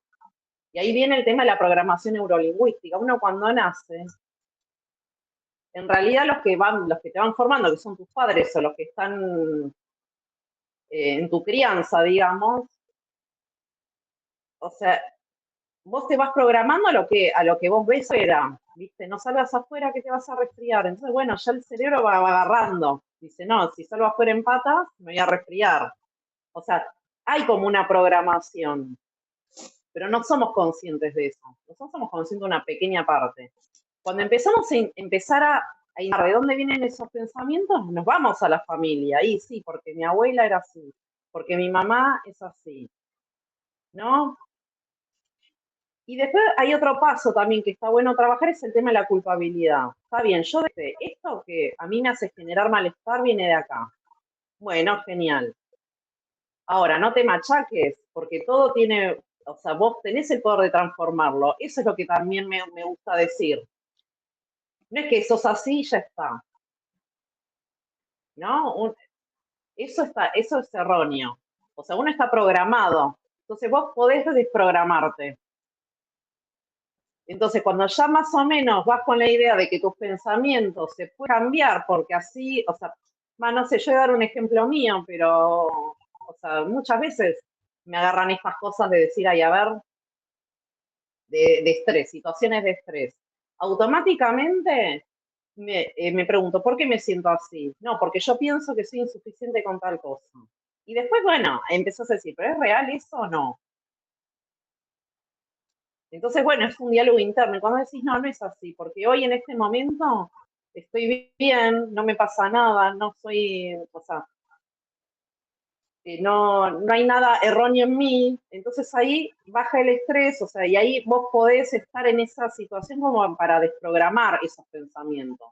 D: Y ahí viene el tema de la programación neurolingüística. Uno cuando nace, en realidad los que te van formando, que son tus padres o los que están en tu crianza, digamos, o sea, vos te vas programando a lo que vos ves era, ¿viste? No salgas afuera que te vas a resfriar. Entonces, bueno, ya el cerebro va agarrando. Dice, no, si salgo afuera en patas, me voy a resfriar. O sea, hay como una programación, pero no somos conscientes de eso. Nosotros somos conscientes de una pequeña parte. Cuando empezamos a indagar de dónde vienen esos pensamientos, nos vamos a la familia. Y sí, porque mi abuela era así, porque mi mamá es así, ¿no? Y después hay otro paso también que está bueno trabajar, es el tema de la culpabilidad. Está bien, esto que a mí me hace generar malestar viene de acá. Bueno, genial. Ahora, no te machaques, porque todo tiene, o sea, vos tenés el poder de transformarlo. Eso es lo que también me gusta decir. No es que sos así y ya está, ¿no? Eso es erróneo. O sea, uno está programado. Entonces vos podés desprogramarte. Entonces, cuando ya más o menos vas con la idea de que tus pensamientos se pueden cambiar, porque así, o sea, no sé, yo voy a dar un ejemplo mío, pero, o sea, muchas veces me agarran estas cosas de decir, ay, a ver, de estrés, situaciones de estrés. Automáticamente me pregunto, ¿por qué me siento así? No, porque yo pienso que soy insuficiente con tal cosa. Y después, bueno, empezás a decir, ¿pero es real eso o no? Entonces, bueno, es un diálogo interno. Y cuando decís, no, no es así, porque hoy en este momento estoy bien, no me pasa nada, no soy, o sea, no hay nada erróneo en mí, entonces ahí baja el estrés, o sea, y ahí vos podés estar en esa situación como para desprogramar esos pensamientos.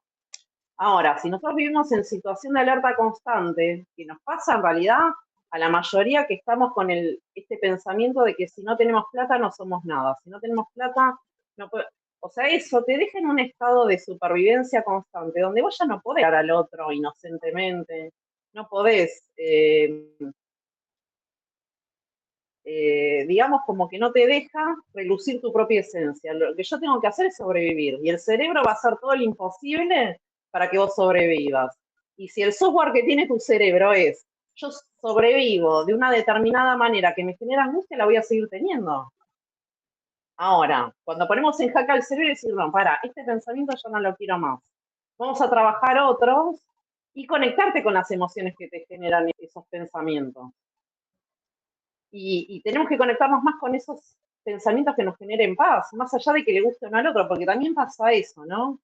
D: Ahora, si nosotros vivimos en situación de alerta constante, que nos pasa en realidad a la mayoría que estamos con este pensamiento de que si no tenemos plata no somos nada, si no tenemos plata no puede, o sea, eso te deja en un estado de supervivencia constante, donde vos ya no podés dar al otro inocentemente, no podés, digamos, como que no te deja relucir tu propia esencia. Lo que yo tengo que hacer es sobrevivir y el cerebro va a hacer todo lo imposible para que vos sobrevivas. Y si el software que tiene tu cerebro es, yo sobrevivo de una determinada manera que me genera angustia, la voy a seguir teniendo. Ahora, cuando ponemos en jaque al cerebro y decimos, no, para, este pensamiento yo no lo quiero más. Vamos a trabajar otros y conectarte con las emociones que te generan esos pensamientos. Y tenemos que conectarnos más con esos pensamientos que nos generen paz, más allá de que le guste o no al otro, porque también pasa eso, ¿no?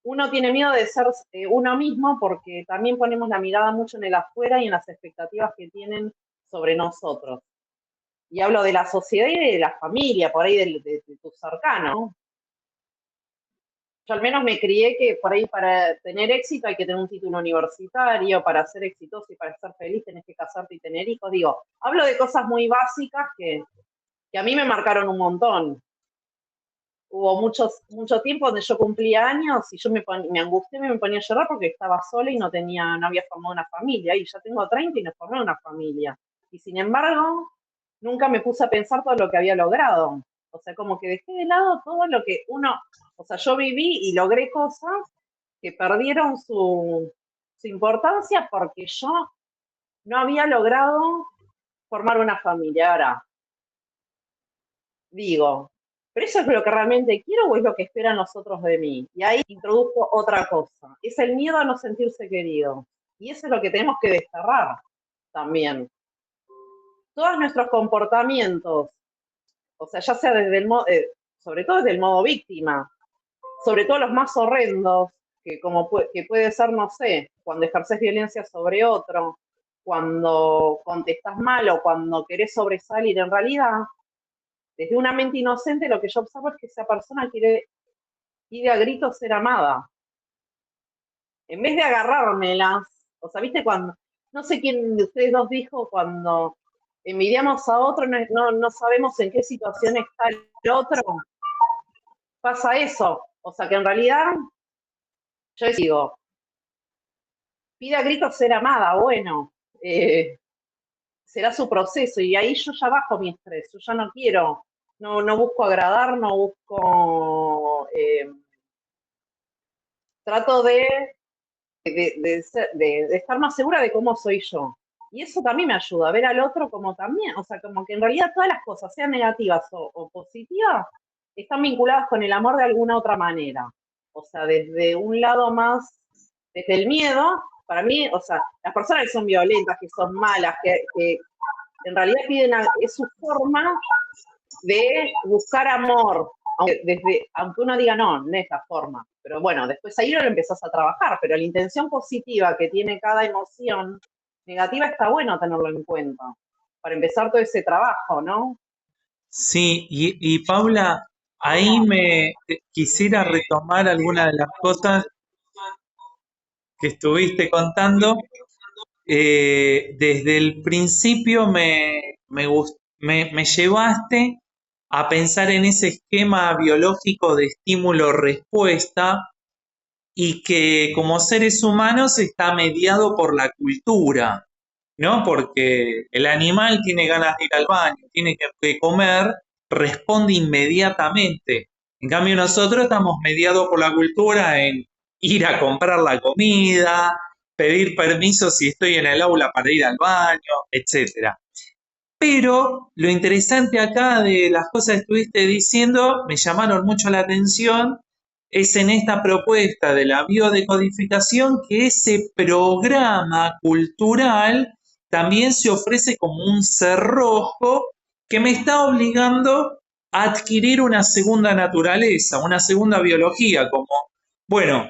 D: Uno tiene miedo de ser uno mismo porque también ponemos la mirada mucho en el afuera y en las expectativas que tienen sobre nosotros. Y hablo de la sociedad y de la familia, por ahí de tus cercanos. Yo al menos me crié que por ahí para tener éxito hay que tener un título universitario, para ser exitoso y para estar feliz tenés que casarte y tener hijos. Digo, hablo de cosas muy básicas que a mí me marcaron un montón. Hubo mucho tiempo donde yo cumplía años y yo me angustié, me ponía a llorar porque estaba sola y no había formado una familia. Y ya tengo 30 y no formé una familia. Y sin embargo, nunca me puse a pensar todo lo que había logrado. O sea, como que dejé de lado todo lo que o sea, yo viví y logré cosas que perdieron su importancia porque yo no había logrado formar una familia. Ahora, digo, ¿pero eso es lo que realmente quiero o es lo que esperan los otros de mí? Y ahí introduzco otra cosa, es el miedo a no sentirse querido. Y eso es lo que tenemos que desterrar también. Todos nuestros comportamientos, o sea, ya sea sobre todo desde el modo víctima, sobre todo los más horrendos, que puede ser, no sé, cuando ejerces violencia sobre otro, cuando contestas mal o cuando querés sobresalir, en realidad desde una mente inocente lo que yo observo es que esa persona pide a gritos ser amada. En vez de agarrármelas, o sea, viste cuando, no sé quién de ustedes dos dijo, cuando envidiamos a otro, no sabemos en qué situación está el otro, pasa eso. O sea que en realidad, yo digo, pide a gritos ser amada, bueno, será su proceso y ahí yo ya bajo mi estrés, yo ya no quiero, no busco agradar, no busco... trato de estar más segura de cómo soy yo. Y eso también me ayuda a ver al otro como también, o sea, como que en realidad todas las cosas, sean negativas o positivas, están vinculadas con el amor de alguna otra manera. O sea, desde un lado más, desde el miedo, para mí, o sea, las personas que son violentas, que son malas, que en realidad es su forma de buscar amor, aunque uno diga no, de esta forma. Pero bueno, después ahí lo empezás a trabajar, pero la intención positiva que tiene cada emoción negativa está bueno tenerlo en cuenta, para empezar todo ese trabajo, ¿no?
A: Sí, y Paula, ahí me quisiera retomar algunas de las cosas que estuviste contando. desde el principio me llevaste a pensar en ese esquema biológico de estímulo-respuesta y que como seres humanos está mediado por la cultura, ¿no? Porque el animal tiene ganas de ir al baño, tiene que comer, responde inmediatamente. En cambio nosotros estamos mediados por la cultura en ir a comprar la comida, pedir permiso si estoy en el aula para ir al baño, etcétera. Pero lo interesante acá de las cosas que estuviste diciendo, me llamaron mucho la atención, es en esta propuesta de la biodecodificación que ese programa cultural también se ofrece como un cerrojo que me está obligando a adquirir una segunda naturaleza, una segunda biología, como, bueno,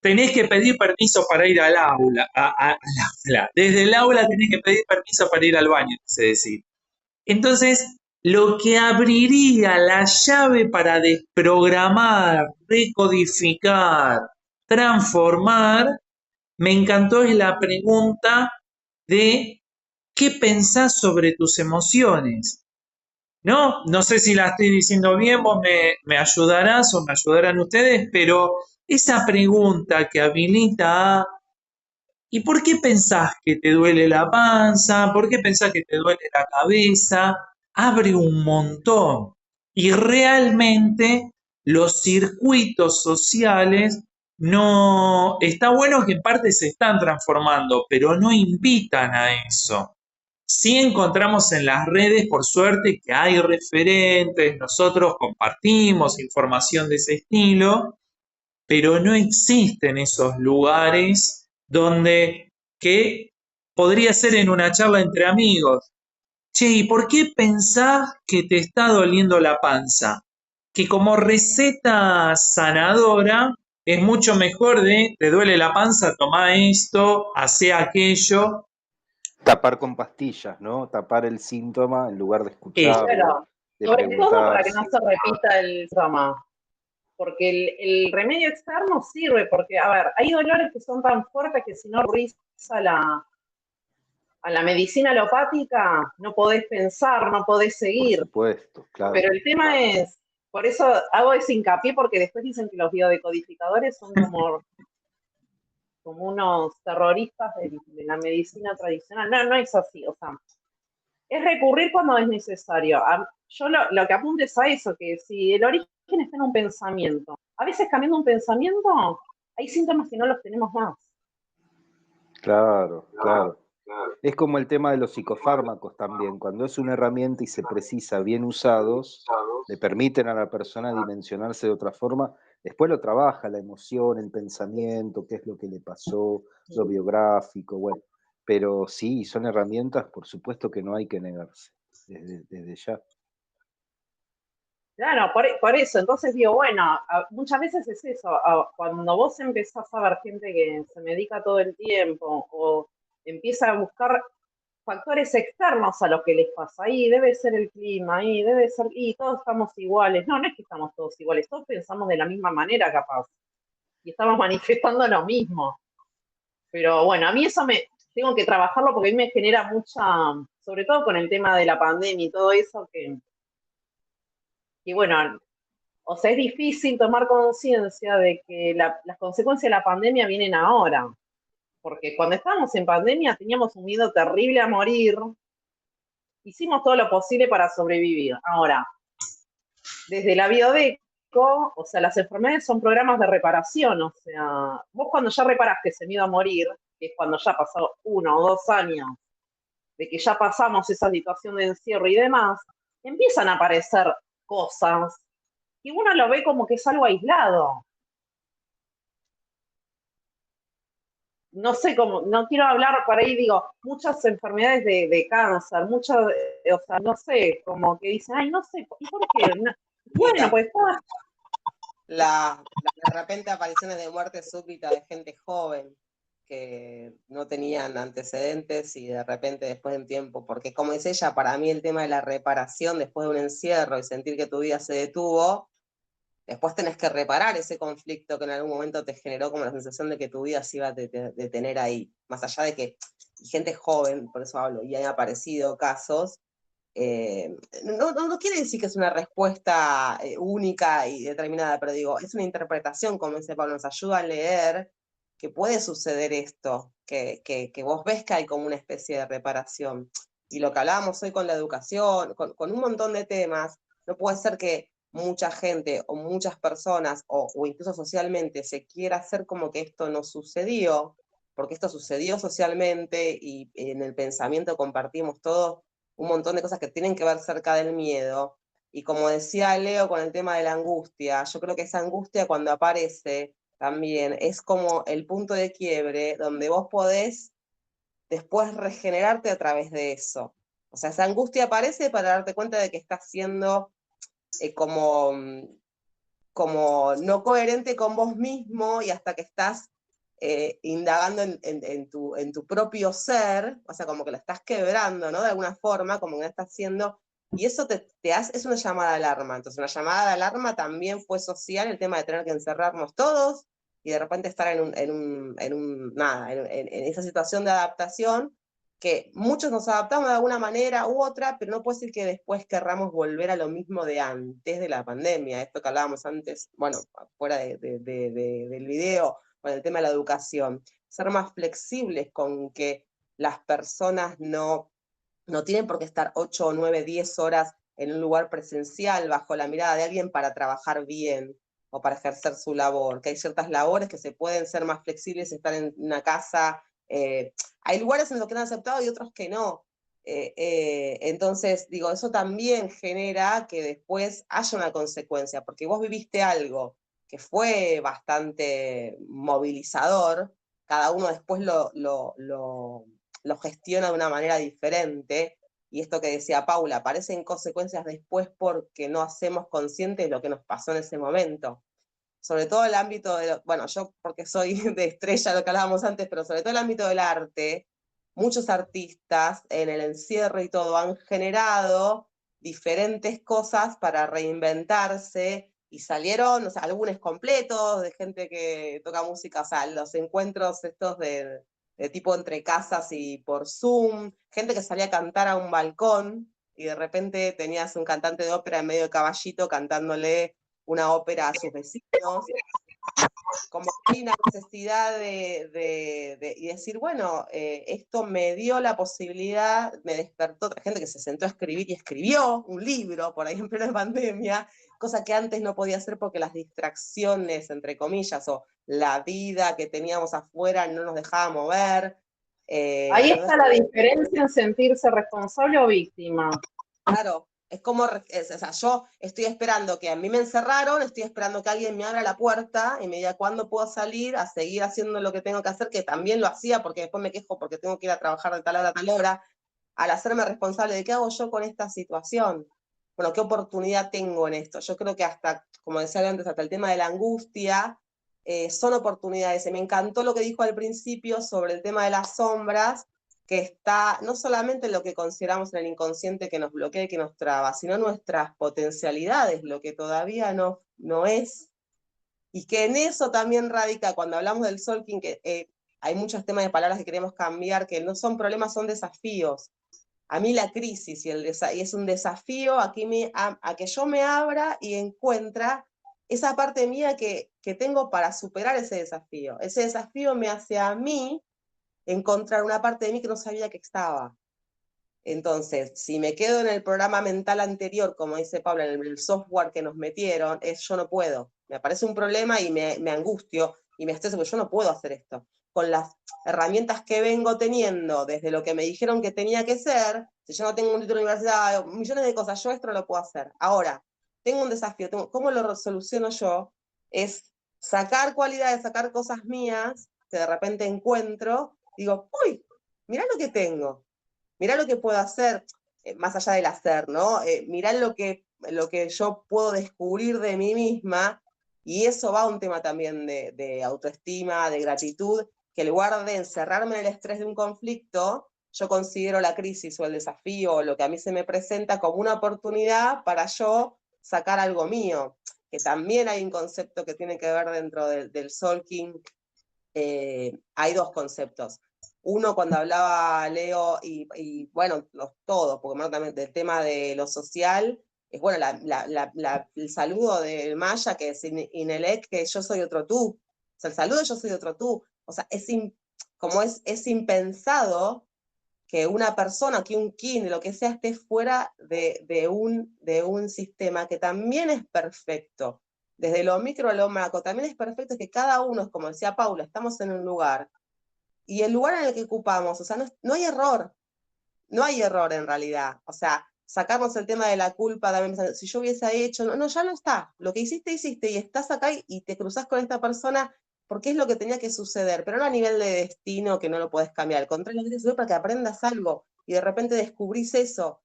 A: tenés que pedir permiso para ir al aula, al aula. Desde el aula tenés que pedir permiso para ir al baño, es decir. Entonces, lo que abriría la llave para desprogramar, recodificar, transformar, me encantó es la pregunta de ¿qué pensás sobre tus emociones? No sé si la estoy diciendo bien, vos me ayudarás o me ayudarán ustedes, pero esa pregunta que habilita a ¿y por qué pensás que te duele la panza? ¿Por qué pensás que te duele la cabeza? Abre un montón. Y realmente los circuitos sociales no... Está bueno que en parte se están transformando, pero no invitan a eso. Sí encontramos en las redes, por suerte, que hay referentes, nosotros compartimos información de ese estilo, pero no existen esos lugares donde que podría ser en una charla entre amigos. Che, ¿y por qué pensás que te está doliendo la panza? Que como receta sanadora es mucho mejor de te duele la panza, toma esto, hace aquello.
C: Tapar con pastillas, ¿no? Tapar el síntoma en lugar de
A: Eso.
C: escucharlo,
D: Claro,
C: de
D: sobre todo para que no
C: preguntarse.
D: se repita el trauma. Porque el remedio externo sirve, porque, a ver, hay dolores que son tan fuertes que si no recurrís a la medicina alopática, no podés pensar, no podés
C: Por
D: seguir.
C: supuesto, claro.
D: Pero el tema es, por eso hago ese hincapié, porque después dicen que los biodecodificadores son como unos terroristas de la medicina tradicional. No, no es así, o sea, es recurrir cuando es necesario. Yo lo que apunto es a eso, que si el origen está en un pensamiento, a veces cambiando un pensamiento, hay síntomas que no los tenemos más.
C: Claro, claro. Es como el tema de los psicofármacos también. Cuando es una herramienta y se precisa bien usados, le permiten a la persona dimensionarse de otra forma. Después lo trabaja, la emoción, el pensamiento, qué es lo que le pasó, lo biográfico, bueno. Pero sí, son herramientas, por supuesto que no hay que negarse, desde ya.
D: Claro, por eso, entonces digo, bueno, muchas veces es eso, cuando vos empezás a ver gente que se medica todo el tiempo o empieza a buscar factores externos a lo que les pasa, ahí debe ser el clima, ahí debe ser, y todos estamos iguales, no es que estamos todos iguales, todos pensamos de la misma manera capaz, y estamos manifestando lo mismo, pero bueno, a mí eso tengo que trabajarlo porque a mí me genera mucha, sobre todo con el tema de la pandemia y todo eso, que bueno, o sea, es difícil tomar conciencia de que las consecuencias de la pandemia vienen ahora. Porque cuando estábamos en pandemia teníamos un miedo terrible a morir. Hicimos todo lo posible para sobrevivir. Ahora, desde la biodeco, o sea, las enfermedades son programas de reparación. O sea, vos cuando ya reparaste ese miedo a morir, que es cuando ya pasó 1 o 2 años, de que ya pasamos esa situación de encierro y demás, empiezan a aparecer cosas y uno lo ve como que es algo aislado. No sé cómo, no quiero hablar por ahí, digo, muchas enfermedades de cáncer, muchas, o sea, no sé, como que dicen, ay, no sé, ¿y por qué? No, bueno, pues está.
B: Las de repente apariciones de muerte súbita de gente joven que no tenían antecedentes y de repente después de un tiempo, porque como dice ella, para mí el tema de la reparación después de un encierro y sentir que tu vida se detuvo, después tenés que reparar ese conflicto que en algún momento te generó como la sensación de que tu vida se iba a detener ahí, más allá de que y gente joven, por eso hablo, y han aparecido casos, no quiere decir que es una respuesta única y determinada, pero digo, es una interpretación, como dice Pablo, nos ayuda a leer que puede suceder esto, que vos ves que hay como una especie de reparación. Y lo que hablábamos hoy con la educación, con un montón de temas, no puede ser que mucha gente o muchas personas, o incluso socialmente, se quiera hacer como que esto no sucedió, porque esto sucedió socialmente y en el pensamiento compartimos todos un montón de cosas que tienen que ver cerca del miedo. Y como decía Leo con el tema de la angustia, yo creo que esa angustia cuando aparece también es como el punto de quiebre donde vos podés después regenerarte a través de eso. O sea, esa angustia aparece para darte cuenta de que estás siendo como no coherente con vos mismo y hasta que estás indagando en tu propio ser, o sea, como que lo estás quebrando, ¿no? De alguna forma, como que lo estás haciendo, y eso es una llamada de alarma. Entonces, una llamada de alarma también fue social, el tema de tener que encerrarnos todos y de repente estar en esa situación de adaptación, que muchos nos adaptamos de alguna manera u otra, pero no puede ser que después querramos volver a lo mismo de antes de la pandemia, esto que hablábamos antes, bueno, fuera del video, con el tema de la educación, ser más flexibles con que las personas no tienen por qué estar 8, 9, 10 horas en un lugar presencial bajo la mirada de alguien para trabajar bien o para ejercer su labor, que hay ciertas labores que se pueden ser más flexibles, estar en una casa, hay lugares en los que han aceptado y otros que no. Entonces, digo, eso también genera que después haya una consecuencia, porque vos viviste algo que fue bastante movilizador, cada uno después lo gestiona de una manera diferente, y esto que decía Paula, aparecen consecuencias después porque no hacemos conscientes lo que nos pasó en ese momento. Sobre todo el ámbito bueno, yo porque soy de Estrella, lo que hablábamos antes, pero sobre todo el ámbito del arte, muchos artistas en el encierro y todo han generado diferentes cosas para reinventarse y salieron, o sea, álbumes completos de gente que toca música, o sea, los encuentros estos de tipo entre casas y por Zoom, gente que salía a cantar a un balcón y de repente tenías un cantante de ópera en medio de Caballito cantándole una ópera a sus vecinos, como hay una necesidad y decir, bueno, esto me dio la posibilidad, me despertó otra gente que se sentó a escribir y escribió un libro, por ahí en plena pandemia, cosa que antes no podía hacer porque las distracciones, entre comillas, o la vida que teníamos afuera no nos dejaba mover.
D: Ahí está la diferencia en sentirse responsable o víctima.
B: Claro, es como, o sea, yo estoy esperando que a mí me encerraron, estoy esperando que alguien me abra la puerta y me diga cuándo puedo salir a seguir haciendo lo que tengo que hacer, que también lo hacía porque después me quejo porque tengo que ir a trabajar de tal hora a tal hora, al hacerme responsable de qué hago yo con esta situación. Bueno, qué oportunidad tengo en esto. Yo creo que hasta, como decía antes, hasta el tema de la angustia, son oportunidades. Y me encantó lo que dijo al principio sobre el tema de las sombras, que está no solamente en lo que consideramos en el inconsciente que nos bloquea y que nos traba, sino nuestras potencialidades, lo que todavía no es. Y que en eso también radica, cuando hablamos del Solking, que hay muchos temas de palabras que queremos cambiar, que no son problemas, son desafíos. A mí la crisis y es un desafío a que yo me abra y encuentra esa parte mía que tengo para superar ese desafío. Ese desafío me hace a mí encontrar una parte de mí que no sabía que estaba. Entonces, si me quedo en el programa mental anterior, como dice Pablo, en el software que nos metieron, yo no puedo. Me aparece un problema y me angustio y me estreso porque yo no puedo hacer esto. Con las herramientas que vengo teniendo, desde lo que me dijeron que tenía que ser, si yo no tengo un título de universidad, millones de cosas, yo esto no lo puedo hacer. Ahora, tengo un desafío, ¿cómo lo soluciono yo? Es sacar cualidades, sacar cosas mías que de repente encuentro, digo, uy, mirá lo que tengo, mirá lo que puedo hacer, más allá del hacer, ¿no? Mirá lo que yo puedo descubrir de mí misma, y eso va a un tema también de autoestima, de gratitud, que en lugar de encerrarme en el estrés de un conflicto, yo considero la crisis o el desafío o lo que a mí se me presenta como una oportunidad para yo sacar algo mío, que también hay un concepto que tiene que ver dentro del Solking. Hay dos conceptos. Uno, cuando hablaba Leo, y bueno, todos, porque bueno, también del tema de lo social, es bueno, el saludo del Maya, que es Inelec, que yo soy otro tú. O sea, el saludo yo soy otro tú. O sea, como es impensado que una persona, que un kin, lo que sea, esté fuera de un sistema que también es perfecto. Desde lo micro a lo macro, también es perfecto que cada uno, como decía Paula, estamos en un lugar, y el lugar en el que ocupamos, o sea, no hay error, no hay error en realidad. O sea, sacarnos el tema de la culpa, también, si yo hubiese hecho, no, ya no está. Lo que hiciste, hiciste, y estás acá y te cruzás con esta persona porque es lo que tenía que suceder, pero no a nivel de destino que no lo podés cambiar. Al contrario, lo que suceder para que aprendas algo y de repente descubrís eso,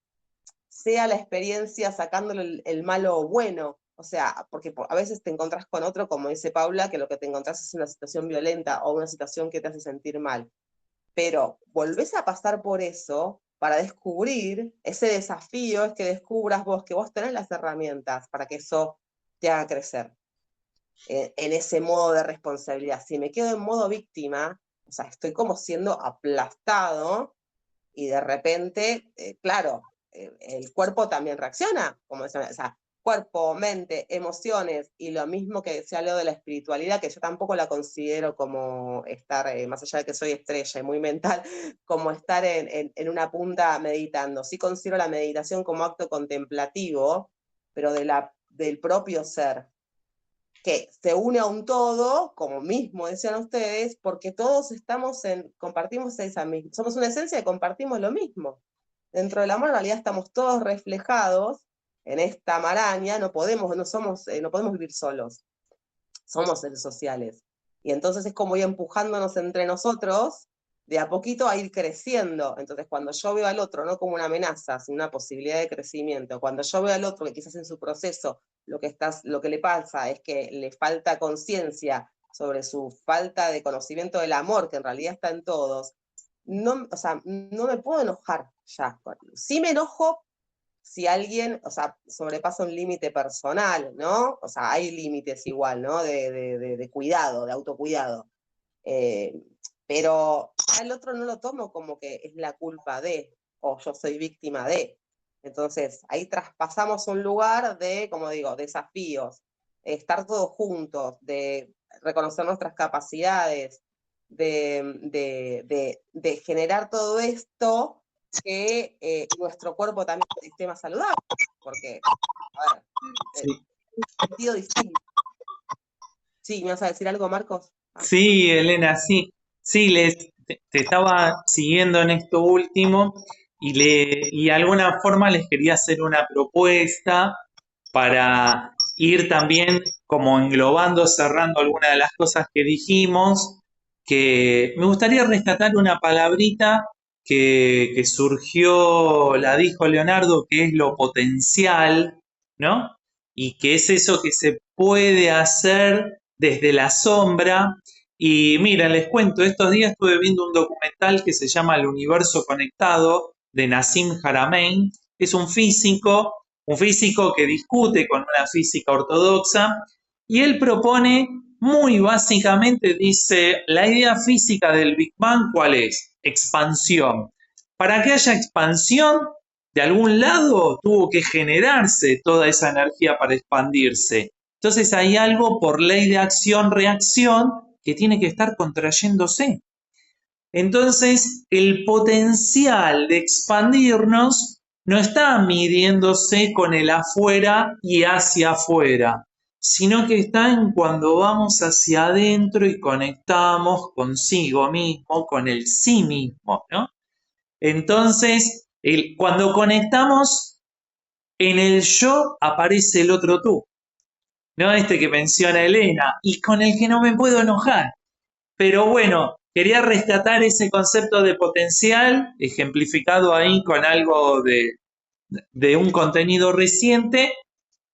B: sea la experiencia sacándole el malo bueno. O sea, porque a veces te encontrás con otro, como dice Paula, que lo que te encontrás es una situación violenta o una situación que te hace sentir mal. Pero volvés a pasar por eso para descubrir ese desafío, es que descubras vos que vos tenés las herramientas para que eso te haga crecer en ese modo de responsabilidad. Si me quedo en modo víctima, o sea, estoy como siendo aplastado y de repente, claro, el cuerpo también reacciona, como decía, o sea, cuerpo, mente, emociones, y lo mismo que decía Leo de la espiritualidad, que yo tampoco la considero como estar, más allá de que soy estrella y muy mental, como estar en una punta meditando. Sí considero la meditación como acto contemplativo, pero del propio ser, que se une a un todo, como mismo decían ustedes, porque todos compartimos esa misma, somos una esencia y compartimos lo mismo. Dentro del amor, en realidad, estamos todos reflejados en esta maraña, no podemos vivir solos, somos seres sociales. Y entonces es como ir empujándonos entre nosotros, de a poquito a ir creciendo. Entonces, cuando yo veo al otro no como una amenaza, sino una posibilidad de crecimiento, cuando yo veo al otro que quizás en su proceso lo que le pasa es que le falta conciencia sobre su falta de conocimiento del amor, que en realidad está en todos, no, o sea, no me puedo enojar ya. Sí me enojo si alguien, o sea, sobrepasa un límite personal, ¿no? O sea, hay límites igual, ¿no? De cuidado, de autocuidado. Eh, pero al otro no lo tomo como que es la culpa de, o yo soy víctima de. Entonces, ahí traspasamos un lugar de, como digo, desafíos, estar todos juntos, de reconocer nuestras capacidades, de generar todo esto que nuestro cuerpo también esté más saludable, porque, a ver,
A: Sí.
B: un sentido distinto. Sí, ¿me vas a decir algo, Marcos?
A: Sí, Elena, sí. Sí, te estaba siguiendo en esto último y de alguna forma les quería hacer una propuesta para ir también como englobando, cerrando algunas de las cosas que dijimos, que me gustaría rescatar una palabrita que surgió, la dijo Leonardo, que es lo potencial, ¿no? Y que es eso que se puede hacer desde la sombra. Y mira, les cuento, estos días estuve viendo un documental que se llama El Universo Conectado, de Nassim Haramein. Es un físico que discute con una física ortodoxa, y él propone muy básicamente, dice, la idea física del Big Bang, ¿cuál es? Expansión. Para que haya expansión, de algún lado tuvo que generarse toda esa energía para expandirse. Entonces hay algo por ley de acción-reacción que tiene que estar contrayéndose. Entonces, el potencial de expandirnos no está midiéndose con el afuera y hacia afuera, sino que está en cuando vamos hacia adentro y conectamos consigo mismo, con el sí mismo, ¿no? Entonces, cuando conectamos en el yo, aparece el otro tú, ¿no? Este que menciona Elena, y con el que no me puedo enojar. Pero bueno, quería rescatar ese concepto de potencial, ejemplificado ahí con algo de un contenido reciente,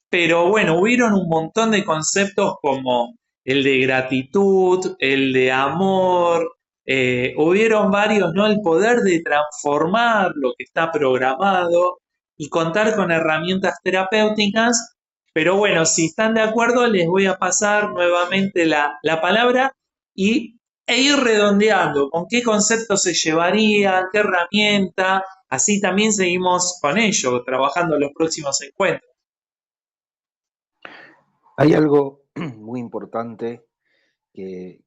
A: pero bueno, hubieron un montón de conceptos como el de gratitud, el de amor, hubieron varios, ¿no? El poder de transformar lo que está programado y contar con herramientas terapéuticas. Pero bueno, si están de acuerdo, les voy a pasar nuevamente la palabra y e ir redondeando con qué concepto se llevaría, qué herramienta, así también seguimos con ello, trabajando en los próximos encuentros.
C: Hay algo muy importante que,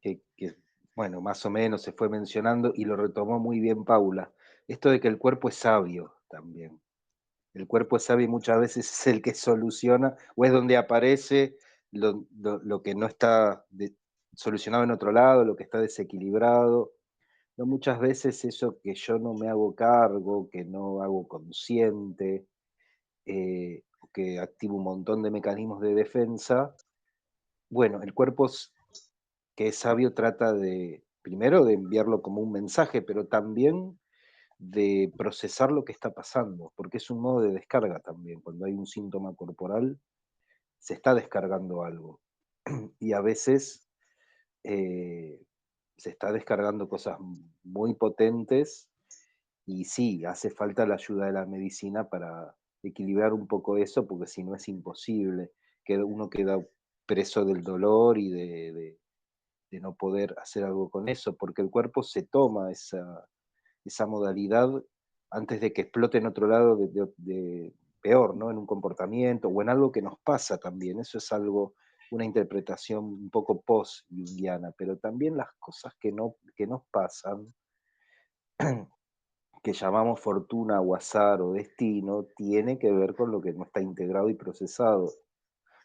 C: bueno, más o menos se fue mencionando y lo retomó muy bien Paula, esto de que el cuerpo es sabio también. El cuerpo es sabio y muchas veces es el que soluciona, o es donde aparece lo que no está solucionado en otro lado, lo que está desequilibrado. No, muchas veces eso que yo no me hago cargo, que no hago consciente, que activo un montón de mecanismos de defensa. Bueno, el cuerpo que es sabio trata de, primero, de enviarlo como un mensaje, pero también de procesar lo que está pasando, porque es un modo de descarga también. Cuando hay un síntoma corporal, se está descargando algo. Y a veces se está descargando cosas muy potentes y sí, hace falta la ayuda de la medicina para equilibrar un poco eso, porque si no es imposible, que uno queda preso del dolor y de no poder hacer algo con eso, porque el cuerpo se toma esa modalidad antes de que explote en otro lado de peor, ¿no? En un comportamiento o en algo que nos pasa también. Eso es algo, una interpretación un poco post-jungiana, pero también las cosas que nos pasan, que llamamos fortuna o azar o destino, tiene que ver con lo que no está integrado y procesado.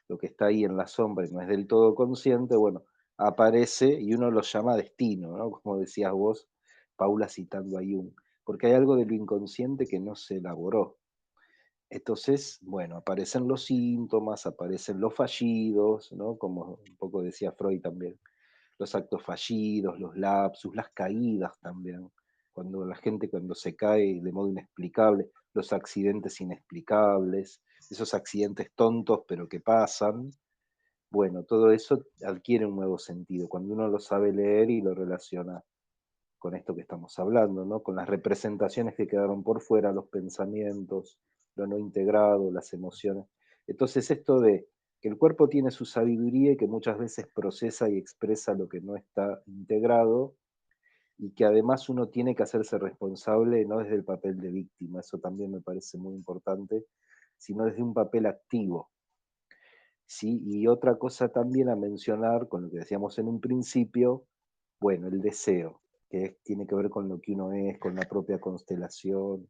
C: Lo que está ahí en la sombra y no es del todo consciente, bueno, aparece y uno lo llama destino, ¿no? Como decías vos, Paula, citando a Jung, porque hay algo de lo inconsciente que no se elaboró. Entonces, bueno, aparecen los síntomas, aparecen los fallidos, ¿no? Como un poco decía Freud también, los actos fallidos, los lapsus, las caídas también, cuando la gente cuando se cae de modo inexplicable, los accidentes inexplicables, esos accidentes tontos pero que pasan, bueno, todo eso adquiere un nuevo sentido cuando uno lo sabe leer y lo relaciona con esto que estamos hablando, ¿no? Con las representaciones que quedaron por fuera, los pensamientos, lo no integrado, las emociones. Entonces esto de que el cuerpo tiene su sabiduría y que muchas veces procesa y expresa lo que no está integrado y que además uno tiene que hacerse responsable no desde el papel de víctima, eso también me parece muy importante, sino desde un papel activo. ¿Sí? Y otra cosa también a mencionar, con lo que decíamos en un principio, bueno, el deseo, que tiene que ver con lo que uno es, con la propia constelación,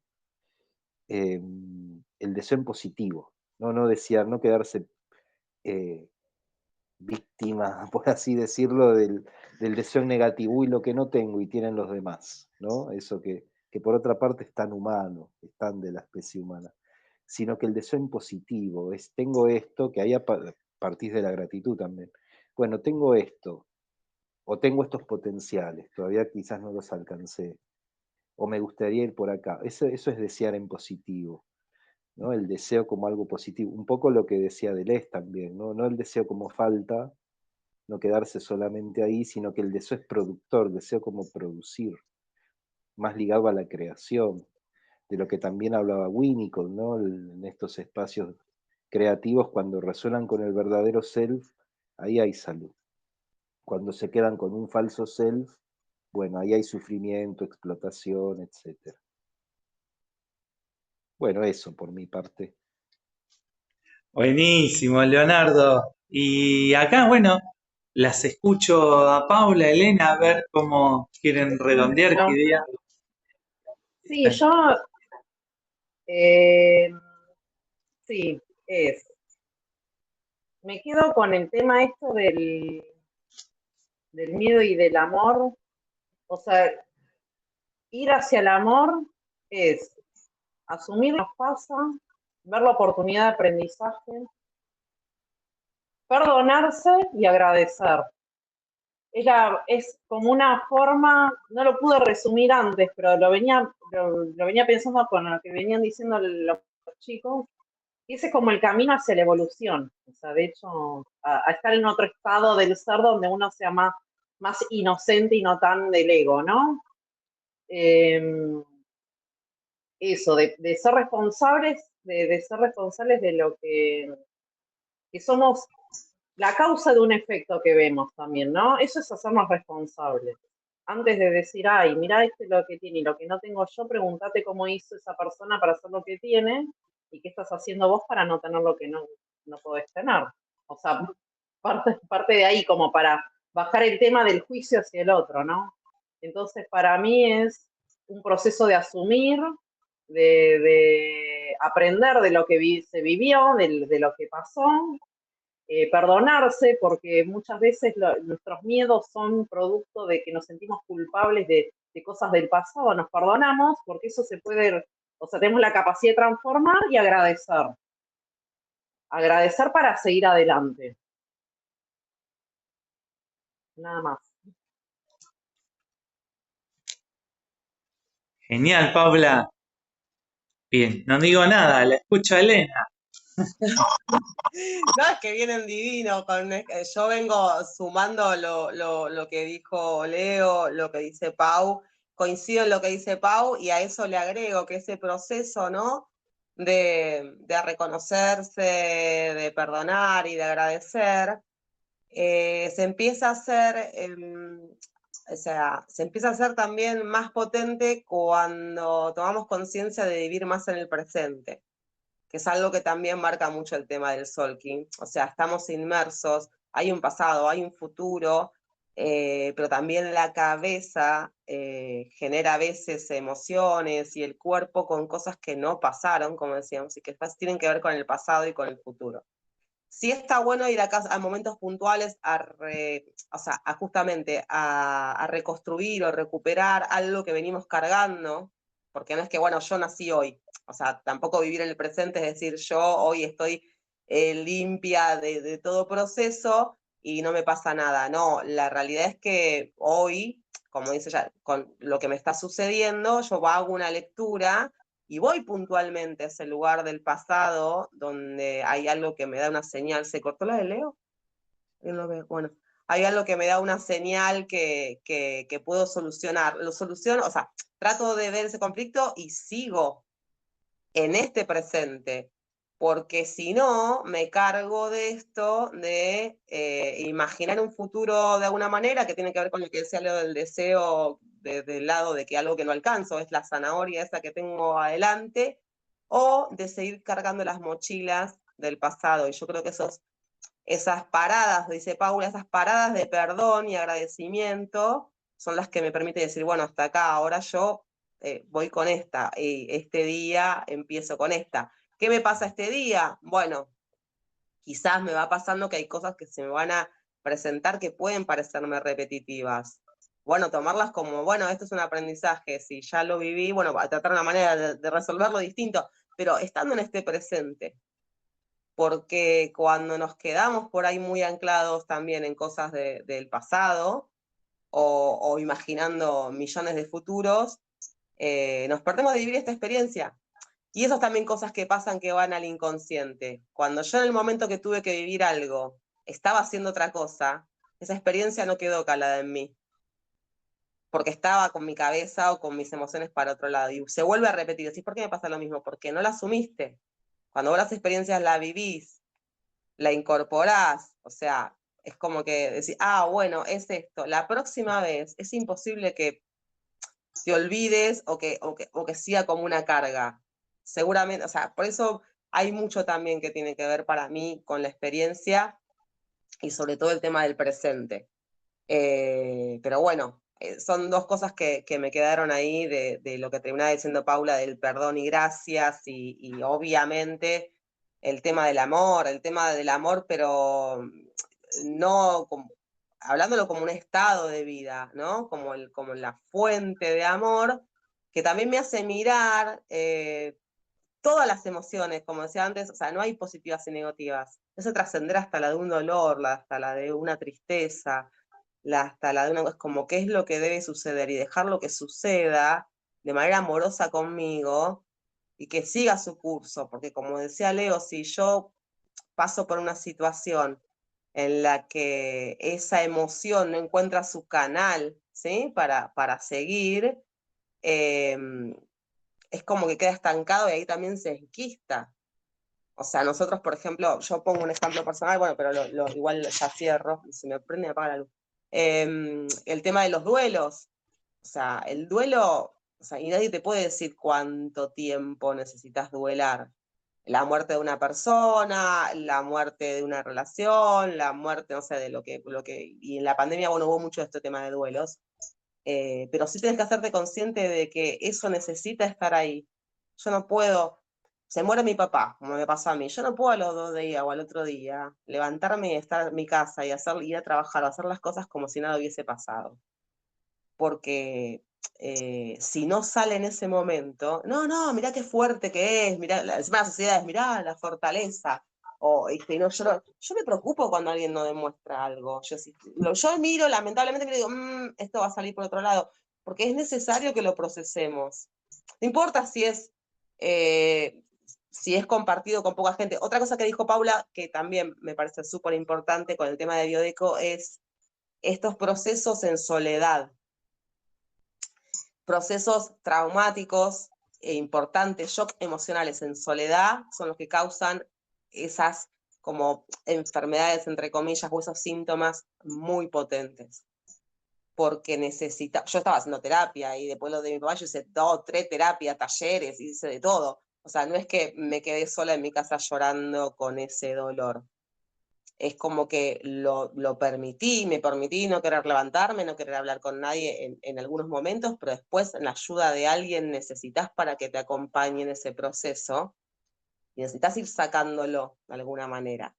C: el deseo en positivo, no desear, no quedarse eh, víctima, por así decirlo, del deseo negativo y lo que no tengo y tienen los demás, ¿no? Eso que por otra parte es tan humano, es tan de la especie humana, sino que el deseo en positivo es, tengo esto, que ahí partís de la gratitud también. Bueno, tengo esto, o tengo estos potenciales, todavía quizás no los alcancé, o me gustaría ir por acá. Eso es desear en positivo, ¿no? El deseo como algo positivo. Un poco lo que decía Deleuze también, ¿no? No el deseo como falta, no quedarse solamente ahí, sino que el deseo es productor, deseo como producir, más ligado a la creación, de lo que también hablaba Winnicott, ¿no? En estos espacios creativos, cuando resuenan con el verdadero self, ahí hay salud. Cuando se quedan con un falso self, bueno, ahí hay sufrimiento, explotación, etc. Bueno, eso por mi parte.
A: Buenísimo, Leonardo. Y acá, bueno, las escucho a Paula, Elena, a ver cómo quieren redondear qué
D: Bueno,
A: idea.
D: sí, yo, eh, sí, me quedo con el tema esto del miedo y del amor. O sea, ir hacia el amor es asumir lo que nos pasa, ver la oportunidad de aprendizaje, perdonarse y agradecer. Es como una forma, no lo pude resumir antes, pero lo venía pensando con lo que venían diciendo los chicos, y ese es como el camino hacia la evolución. O sea, de hecho, a estar en otro estado del ser donde uno sea más inocente y no tan del ego, ¿no? Eso, de ser responsables, de ser responsables de lo que somos la causa de un efecto que vemos también, ¿no? Eso es hacernos responsables. antes de decir, ay, mira este lo que tiene y lo que no tengo yo, pregúntate cómo hizo esa persona para hacer lo que tiene y qué estás haciendo vos para no tener lo que no podés tener. O sea, parte de ahí como para bajar el tema del juicio hacia el otro, ¿no? Entonces, para mí es un proceso de asumir, de aprender de lo que se vivió, de lo que pasó, perdonarse, porque muchas veces nuestros miedos son producto de que nos sentimos culpables de cosas del pasado, nos perdonamos porque eso se puede, o sea, tenemos la capacidad de transformar y agradecer. Agradecer para seguir adelante. Nada más.
A: Genial, Paula. Bien, no digo nada, la escucho a Elena.
B: No, es que vienen divinos. Yo vengo sumando lo que dijo Leo, lo que dice Pau. Coincido en lo que dice Pau y a eso le agrego que ese proceso, ¿no? De reconocerse, de perdonar y de agradecer, se empieza a hacer, o sea, se empieza a hacer también más potente cuando tomamos conciencia de vivir más en el presente, que es algo que también marca mucho el tema del Solking. O sea, estamos inmersos, hay un pasado, hay un futuro, pero también la cabeza genera a veces emociones y el cuerpo con cosas que no pasaron, como decíamos, y que tienen que ver con el pasado y con el futuro. Sí está bueno ir a momentos puntuales o sea, justamente a reconstruir o recuperar algo que venimos cargando, porque no es que, bueno, yo nací hoy, o sea, tampoco vivir en el presente, es decir, yo hoy estoy limpia de todo proceso y no me pasa nada. No, la realidad es que hoy, como dice ya, con lo que me está sucediendo, yo hago una lectura y voy puntualmente a ese lugar del pasado donde hay algo que me da una señal. ¿Se cortó la de Leo? Bueno, hay algo que me da una señal que puedo solucionar. Lo soluciono, o sea, trato de ver ese conflicto y sigo en este presente, porque si no, me cargo de esto, de imaginar un futuro de alguna manera, que tiene que ver con lo que decía Leo del deseo, del lado de que algo que no alcanzo es la zanahoria esa que tengo adelante, o de seguir cargando las mochilas del pasado. Y yo creo que esas paradas, dice Paula, esas paradas de perdón y agradecimiento son las que me permiten decir, bueno, hasta acá, ahora yo voy con esta, y este día empiezo con esta. ¿Qué me pasa este día? Bueno, quizás me va pasando que hay cosas que se me van a presentar que pueden parecerme repetitivas. Bueno, tomarlas como, bueno, esto es un aprendizaje, si ya lo viví, bueno, a tratar una manera de resolverlo distinto, pero estando en este presente, porque cuando nos quedamos por ahí muy anclados también en cosas del pasado o imaginando millones de futuros, nos perdemos de vivir esta experiencia. Y esas también cosas que pasan que van al inconsciente. Cuando yo en el momento que tuve que vivir algo estaba haciendo otra cosa, esa experiencia no quedó calada en mí, porque estaba con mi cabeza o con mis emociones para otro lado. Y se vuelve a repetir. ¿Sí? ¿Por qué me pasa lo mismo? Porque no la asumiste. Cuando vos las experiencias la vivís, la incorporás, o sea, es como que decís, ah, bueno, es esto. La próxima vez es imposible que te olvides o que siga como una carga. Seguramente, o sea, por eso hay mucho también que tiene que ver para mí con la experiencia y sobre todo el tema del presente. Pero bueno, son dos cosas que me quedaron ahí de lo que terminaba diciendo Paula, del perdón y gracias, y obviamente el tema del amor, pero no hablándolo como un estado de vida, ¿no? Como la fuente de amor, que también me hace mirar todas las emociones, como decía antes, o sea, no hay positivas y negativas. Eso trascender hasta la de un dolor, hasta la de una tristeza, hasta la de una cosa, como qué es lo que debe suceder y dejar lo que suceda de manera amorosa conmigo y que siga su curso, porque como decía Leo, si yo paso por una situación en la que esa emoción no encuentra su canal, ¿sí? Para seguir, eh, es como que queda estancado y ahí también se enquista. O sea, nosotros, por ejemplo, yo pongo un ejemplo personal, bueno, pero igual ya cierro, si me prende apaga la luz. El tema de los duelos. O sea, el duelo, o sea, y nadie te puede decir cuánto tiempo necesitas duelar. La muerte de una persona, la muerte de una relación, la muerte, no sé, de y en la pandemia, bueno, hubo mucho de este tema de duelos, pero sí tienes que hacerte consciente de que eso necesita estar ahí. Yo no puedo, se muere mi papá, como me pasó a mí, yo no puedo a los 2 días o al otro día levantarme y estar en mi casa y ir a trabajar o hacer las cosas como si nada hubiese pasado. Porque si no sale en ese momento, no, mirá qué fuerte que es, mirá, encima la sociedad es, mirá la fortaleza. O, no, yo me preocupo cuando alguien no demuestra algo. Yo miro, lamentablemente, me digo, esto va a salir por otro lado, porque es necesario que lo procesemos. No importa si es compartido con poca gente. Otra cosa que dijo Paula, que también me parece súper importante con el tema de Biodeco, es estos procesos en soledad. Procesos traumáticos e importantes, shock emocionales en soledad, son los que causan esas como enfermedades, entre comillas, o esos síntomas muy potentes. Porque yo estaba haciendo terapia y después lo de mi papá, yo hice 2, 3 terapias, talleres, hice de todo. O sea, no es que me quedé sola en mi casa llorando con ese dolor. Es como que lo permití, me permití no querer levantarme, no querer hablar con nadie en algunos momentos, pero después la ayuda de alguien necesitas para que te acompañe en ese proceso y necesitas ir sacándolo de alguna manera.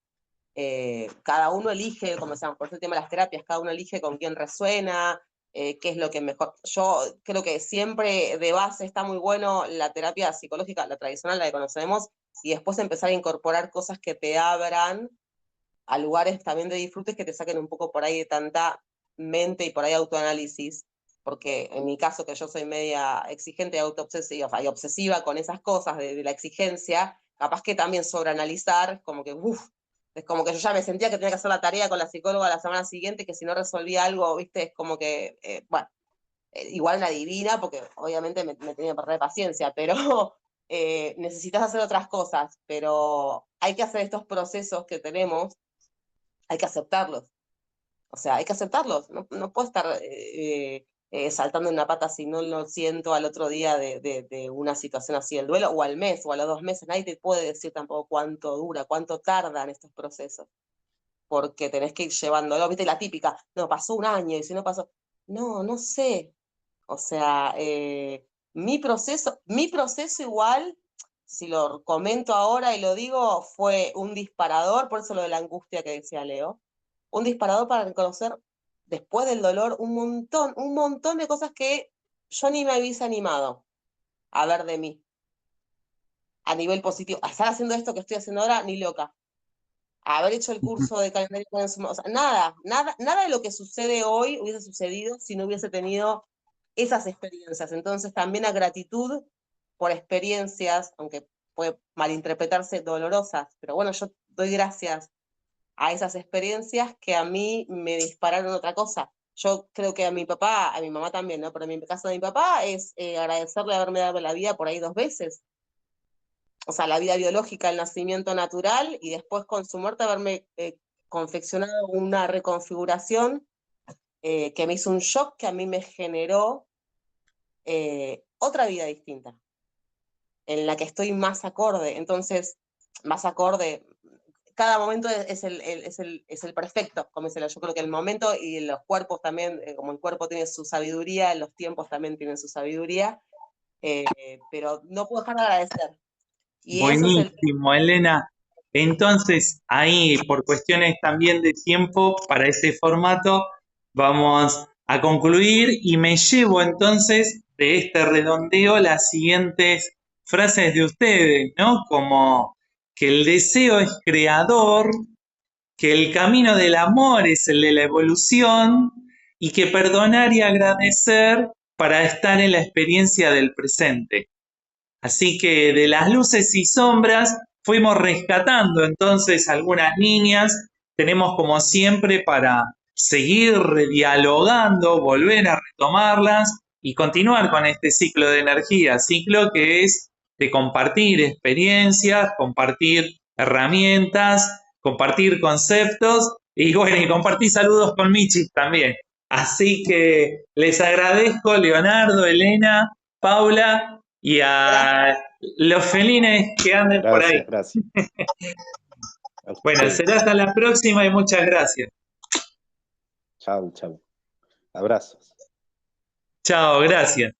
B: Cada uno elige, como decíamos, por ese tema de las terapias, cada uno elige con quién resuena, qué es lo que mejor. Yo creo que siempre de base está muy bueno la terapia psicológica, la tradicional, la que conocemos, y después empezar a incorporar cosas que te abran a lugares también de disfrutes que te saquen un poco por ahí de tanta mente y por ahí autoanálisis, porque en mi caso, que yo soy media exigente y autoobsesiva, y obsesiva con esas cosas de la exigencia, capaz que también sobreanalizar, como que, es como que yo ya me sentía que tenía que hacer la tarea con la psicóloga la semana siguiente, que si no resolvía algo, viste, es como que, bueno, igual una divina, porque obviamente me tenía que perder paciencia, pero necesitas hacer otras cosas, pero hay que hacer estos procesos que tenemos, hay que aceptarlos. O sea, hay que aceptarlos. No puedo estar saltando en una pata si no lo siento al otro día de una situación así, el duelo, o al mes, o a los 2 meses. Nadie te puede decir tampoco cuánto dura, cuánto tardan estos procesos. Porque tenés que ir llevándolo. Viste, la típica, no, pasó un año, y si no pasó. No sé. O sea, mi proceso igual, si lo comento ahora y lo digo, fue un disparador, por eso lo de la angustia que decía Leo, un disparador para reconocer después del dolor un montón de cosas que yo ni me hubiese animado a ver de mí, a nivel positivo. A estar haciendo esto que estoy haciendo ahora, ni loca. A haber hecho el curso de calendario, o sea, nada de lo que sucede hoy hubiese sucedido si no hubiese tenido esas experiencias. Entonces, también la gratitud por experiencias, aunque puede malinterpretarse, dolorosas, pero bueno, yo doy gracias a esas experiencias que a mí me dispararon otra cosa. Yo creo que a mi papá, a mi mamá también, ¿no? Pero en mi caso de mi papá es agradecerle haberme dado la vida por ahí 2 veces. O sea, la vida biológica, el nacimiento natural, y después con su muerte haberme confeccionado una reconfiguración que me hizo un shock que a mí me generó otra vida distinta, en la que estoy más acorde. Entonces, más acorde, cada momento es el perfecto, como dice, yo creo que el momento y los cuerpos también, como el cuerpo tiene su sabiduría, los tiempos también tienen su sabiduría, pero no puedo dejar de agradecer. Y eso es
A: Buenísimo, Elena. Entonces, ahí, por cuestiones también de tiempo, para ese formato, vamos a concluir y me llevo entonces de este redondeo las siguientes frases de ustedes, ¿no? Como que el deseo es creador, que el camino del amor es el de la evolución y que perdonar y agradecer para estar en la experiencia del presente. Así que de las luces y sombras fuimos rescatando entonces algunas líneas. Tenemos como siempre para seguir dialogando, volver a retomarlas y continuar con este ciclo de energía, ciclo que es de compartir experiencias, compartir herramientas, compartir conceptos y bueno, y compartir saludos con Michi también. Así que les agradezco, Leonardo, Elena, Paula y a los felines que anden por ahí.
C: Gracias. A
A: Bueno,
C: ustedes.
A: será hasta la próxima y muchas gracias.
C: Chau. Abrazos.
A: Chao, gracias.